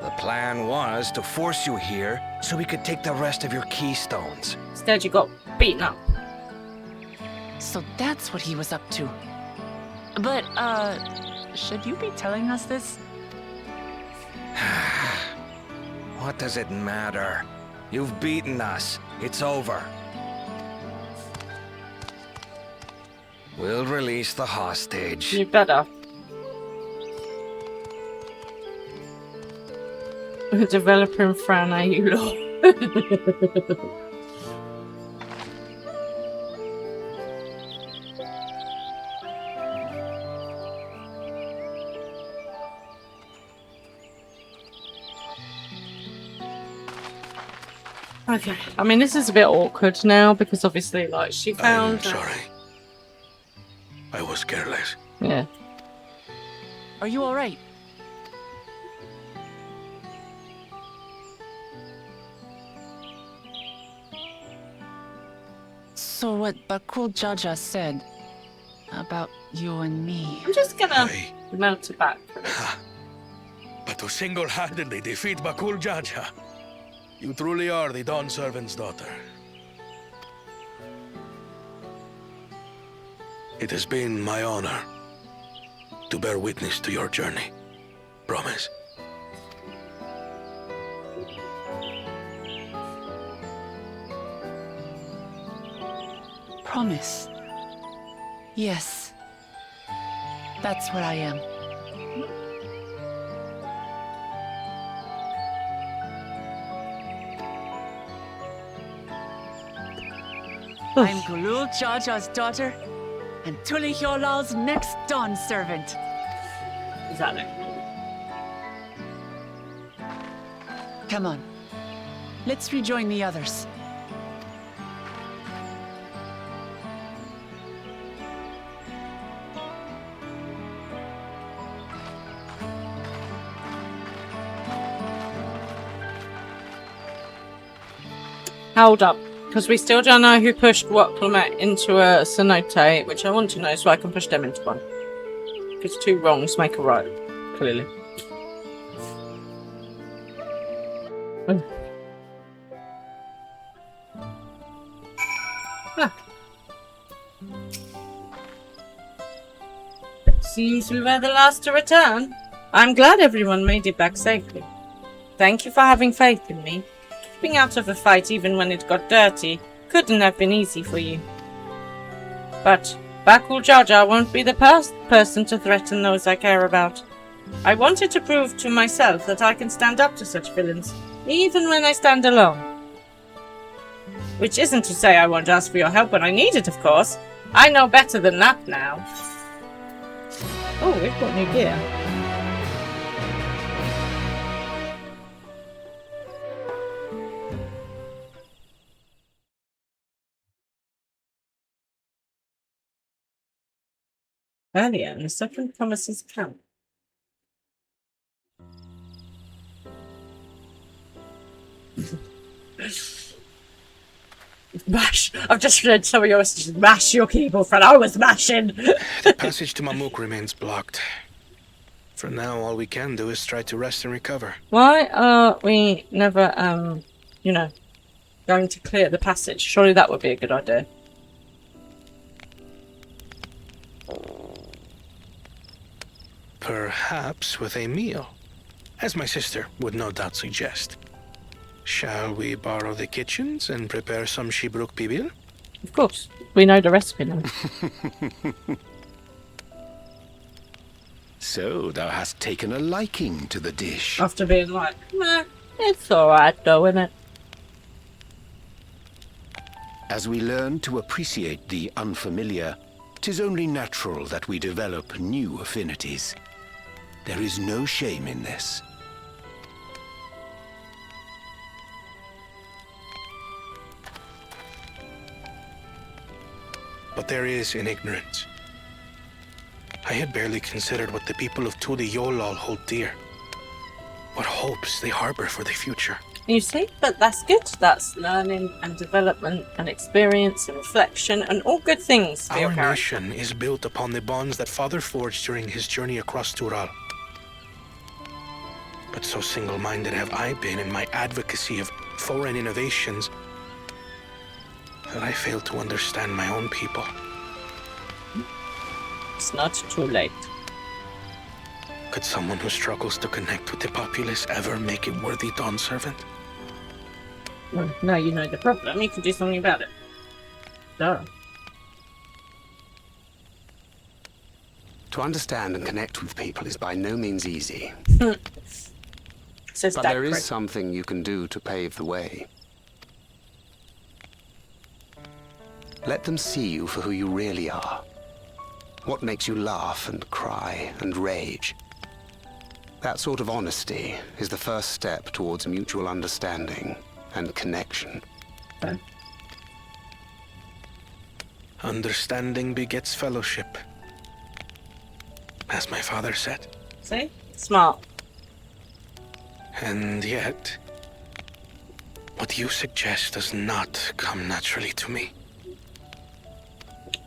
The plan was to force you here so we could take the rest of your keystones. Instead, you got beaten up. So that's what he was up to. But, should you be telling us this? What does it matter? You've beaten us. It's over. We'll release the hostage. You better. Developer in Fran, are you lot? Okay, I mean this is a bit awkward now because obviously like she found I'm sorry. I was careless. Yeah. Are you alright? So what Bakul Jaja said about you and me. I'm just gonna Aye. melt it back. But to single-handedly defeat Bakul Jaja, you truly are the Dawn Servant's daughter. It has been my honor to bear witness to your journey. Promise. Promise. Yes. That's what I am. I'm Gulul Jaja's daughter, and Tuli Hyolal's next Dawn servant. Exactly. Come on. Let's rejoin the others. Hold up, because we still don't know who pushed what plummet into a cenote, which I want to know so I can push them into one. Because two wrongs make a right, clearly. Oh. Ah. Seems we were the last to return. I'm glad everyone made it back safely. Thank you for having faith in me. Keeping out of a fight even when it got dirty couldn't have been easy for you. But Bakul Jar Jar won't be the person to threaten those I care about. I wanted to prove to myself that I can stand up to such villains, even when I stand alone. Which isn't to say I won't ask for your help when I need it, of course. I know better than that now. Oh, we've got new gear. Earlier in the second promises camp. Mash! I've just read some of your messages. Mash your keyboard, friend. I was mashing! The passage to Mamuk remains blocked. For now, all we can do is try to rest and recover. Why are we never, going to clear the passage? Surely that would be a good idea. Perhaps with a meal, as my sister would no doubt suggest. Shall we borrow the kitchens and prepare some Shibruk Pibil? Of course. We know the recipe now. So thou hast taken a liking to the dish. After being like, nah, it's alright though, isn't it? As we learn to appreciate the unfamiliar, 'tis only natural that we develop new affinities. There is no shame in this. But there is in ignorance. I had barely considered what the people of Tudi Yolal hold dear. What hopes they harbor for the future. You see, but that's good. That's learning and development and experience and reflection and all good things for your Our character. nation is built upon the bonds that Father forged during his journey across Tural. But so single-minded have I been in my advocacy of foreign innovations that I fail to understand my own people. It's not too late. Could someone who struggles to connect with the populace ever make a worthy Dawn servant? Well, now you know the problem. You can do something about it. Duh. To understand and connect with people is by no means easy. Says But that there is prick. something you can do to pave the way. Let them see you for who you really are. What makes you laugh and cry and rage. That sort of honesty is the first step towards mutual understanding and connection. Okay. Understanding begets fellowship, as my father said. See? Smart. And yet, what you suggest does not come naturally to me.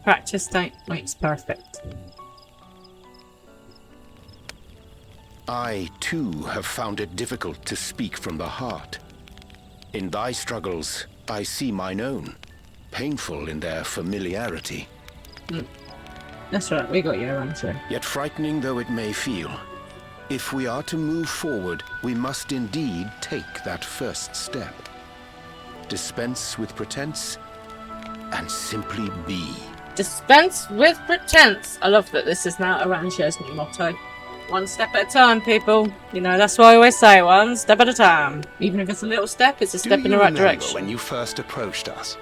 Practice makes perfect. I, too, have found it difficult to speak from the heart. In thy struggles, I see mine own, painful in their familiarity. That's right, we got you around here. Yet frightening though it may feel, if we are to move forward, we must indeed take that first step. Dispense with pretense, and simply be. Dispense with pretense. I love that this is now Aranshia's new motto. One step at a time, people. You know, that's what I always say, one step at a time. Even if it's a little step, it's a step in the right direction. When you first approached us,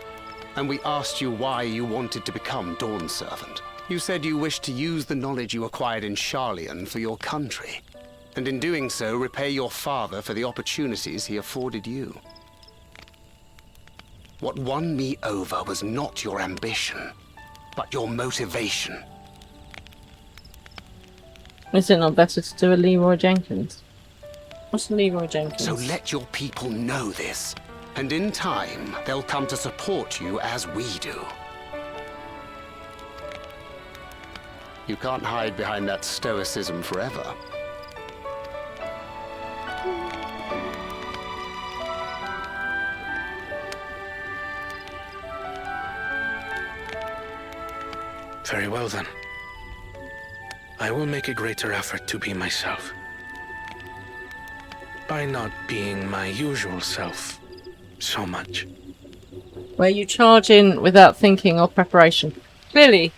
and we asked you why you wanted to become Dawn Servant, you said you wished to use the knowledge you acquired in Sharlayan for your country, and in doing so repay your father for the opportunities he afforded you. What won me over was not your ambition, but your motivation. Is it not better to do a Leroy Jenkins? What's Leroy Jenkins? So let your people know this, and in time, they'll come to support you as we do. You can't hide behind that stoicism forever. Very well then. I will make a greater effort to be myself. By not being my usual self so much. Where you charge in without thinking or preparation. Clearly,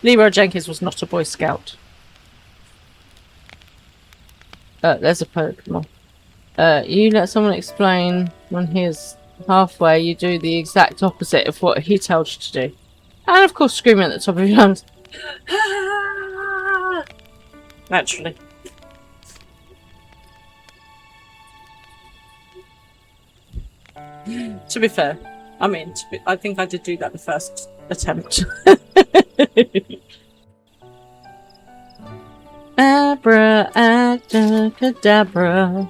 Leroy Jenkins was not a Boy Scout. There's a Pokemon. You let someone explain when he's halfway, you do the exact opposite of what he told you to do. And of course screaming at the top of your lungs. Naturally. To be fair, I mean, I think I did do that the first attempt. Abracadabra.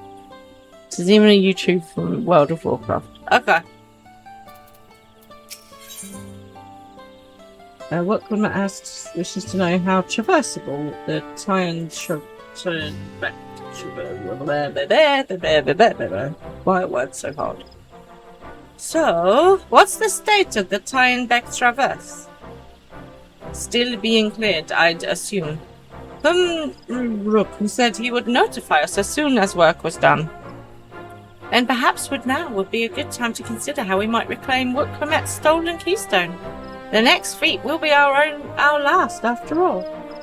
This is even a YouTube from World of Warcraft. Okay. What Grandma asks wishes to know how traversable the Tian Why are words so hard? So, what's the state of the Tienbeck Traverse? Still being cleared, I'd assume. Rook said he would notify us as soon as work was done. And perhaps now would be a good time to consider how we might reclaim Wooklemet's stolen keystone. The next feat will be our last, after all.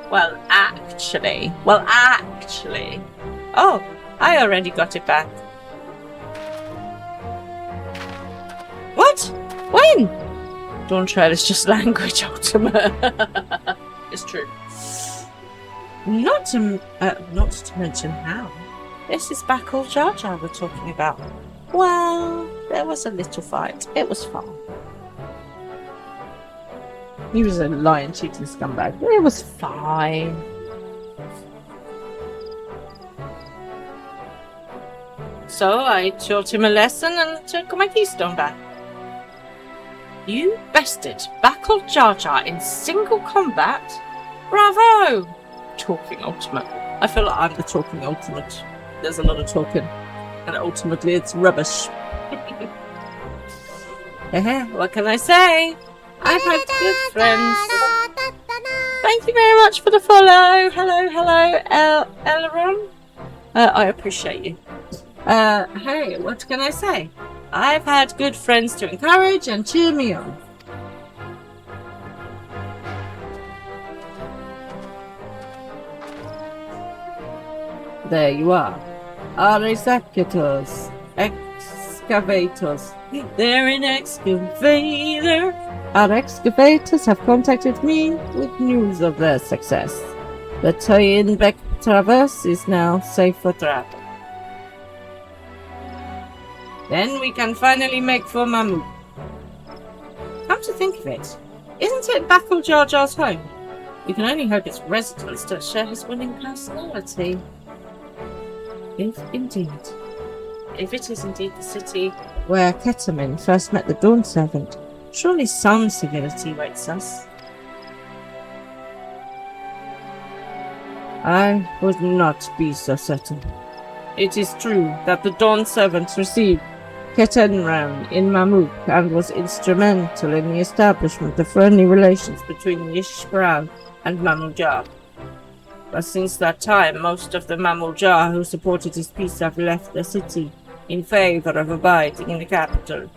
Well, actually. Oh, I already got it back. What? When? Dawntrail is just language, Ultima. It's true. Not to mention how. This is Backle Jar Jar we're talking about. Well, there was a little fight. It was fun. He was a lion cheating scumbag. It was fine. So I taught him a lesson and took my keystone back. You bested Backle Jar Jar in single combat? Bravo! Talking Ultimate. I feel like I'm the talking Ultimate. There's a lot of talking. And ultimately it's rubbish. What can I say? I've had good friends. Thank you very much for the follow. Hello, Elron. I appreciate you. Hey, what can I say? I've had good friends to encourage and cheer me on. There you are. Our executors. Excavators. They're an excavator. Our excavators have contacted me with news of their success. The Tienbeck Traverse is now safe for travel. Then we can finally make for Mammut. Come to think of it, isn't it Backle Jar Jar's home? We can only hope its residents don't share his winning personality. If it is indeed the city where Ketamine first met the Dawn Servant, surely some civility waits us. I would not be so certain. It is true that the Dawn Servant received Ketenram in Mammut and was instrumental in the establishment of friendly relations between Yishbral and Mamuljar. But since that time, most of the Mamuljar who supported his peace have left the city in favor of abiding in the capital.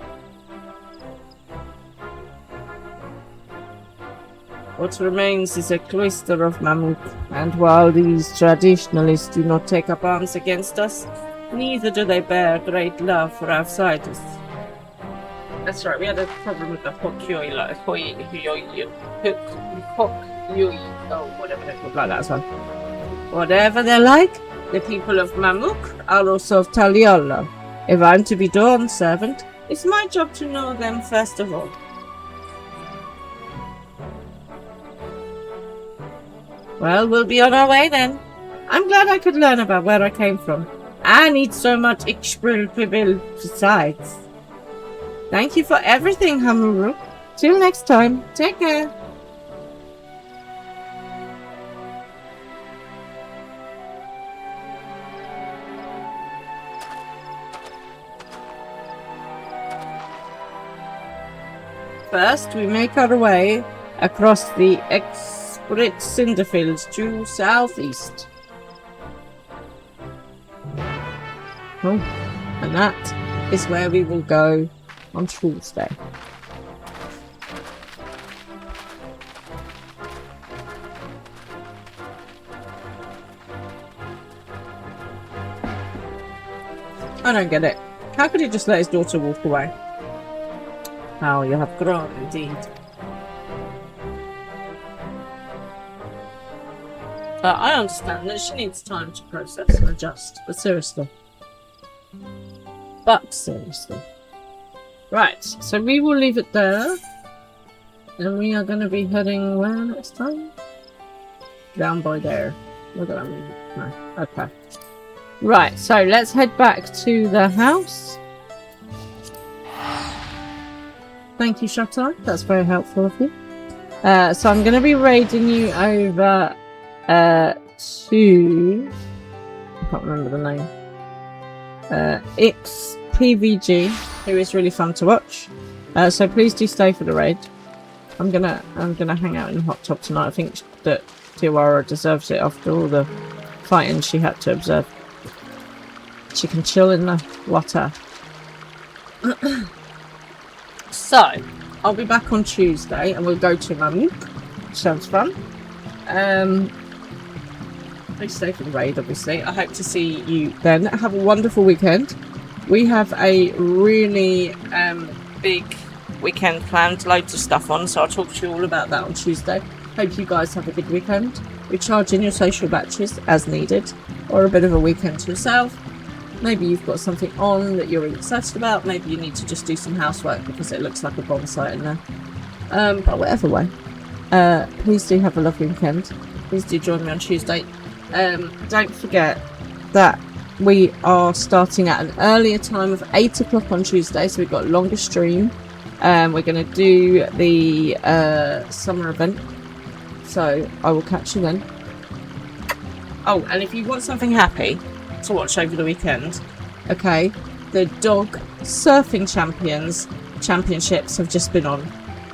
What remains is a cloister of Mammut, and while these traditionalists do not take up arms against us, neither do they bear great love for outsiders. That's right, we had a problem with the Hokyoi, whatever they're called like that as well. Whatever they're like, the people of Mamuk are also of Taliola, If I'm to be Dawn's servant, it's my job to know them first of all. Well, we'll be on our way then. I'm glad I could learn about where I came from. I need so much Ixpril besides. Thank you for everything, Hamuru. Till next time, take care. First, we make our way across the Exprit Cinderfields to southeast. Oh, and that is where we will go on Tuesday. I don't get it. How could he just let his daughter walk away? How you have grown indeed. I understand that she needs time to process and adjust, but seriously. Right, so we will leave it there. And we are going to be heading where next time? Down by there. Look at that. No, okay. Right, so let's head back to the house. Thank you, Shatai. That's very helpful of you. So I'm going to be raiding you over to... I can't remember the name. XPVG, who is really fun to watch. So please do stay for the raid. I'm gonna hang out in the hot tub tonight. I think that Tiwara deserves it after all the fighting she had to observe. She can chill in the water. So, I'll be back on Tuesday and we'll go to Mamuk. Sounds fun. Please stay for the raid, obviously. I hope to see you then. Have a wonderful weekend. We have a really big weekend planned, loads of stuff on, so I'll talk to you all about that on Tuesday. Hope you guys have a good weekend. Recharge in your social batteries as needed, or a bit of a weekend to yourself. Maybe you've got something on that you're really excited about. Maybe you need to just do some housework because it looks like a bomb site in there. But whatever way, please do have a lovely weekend. Please do join me on Tuesday. Don't forget that we are starting at an earlier time of 8 o'clock on Tuesday, so we've got a longer stream. We're going to do the summer event, so I will catch you then. Oh, and if you want something happy to watch over the weekend, okay, the dog surfing championships have just been on.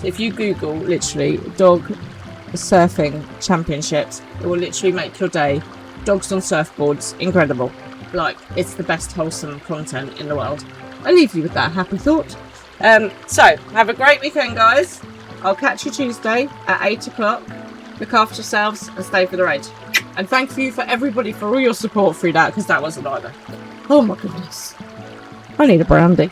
So if you Google literally dog surfing championships, it will literally make your day. Dogs on surfboards, incredible. Like, it's the best wholesome content in the world. I leave you with that happy thought. So have a great weekend, guys. I'll catch you Tuesday at 8 o'clock. Look after yourselves and stay for the raid. And thank you for everybody for all your support through that, because that wasn't either. Oh my goodness. I need a brandy.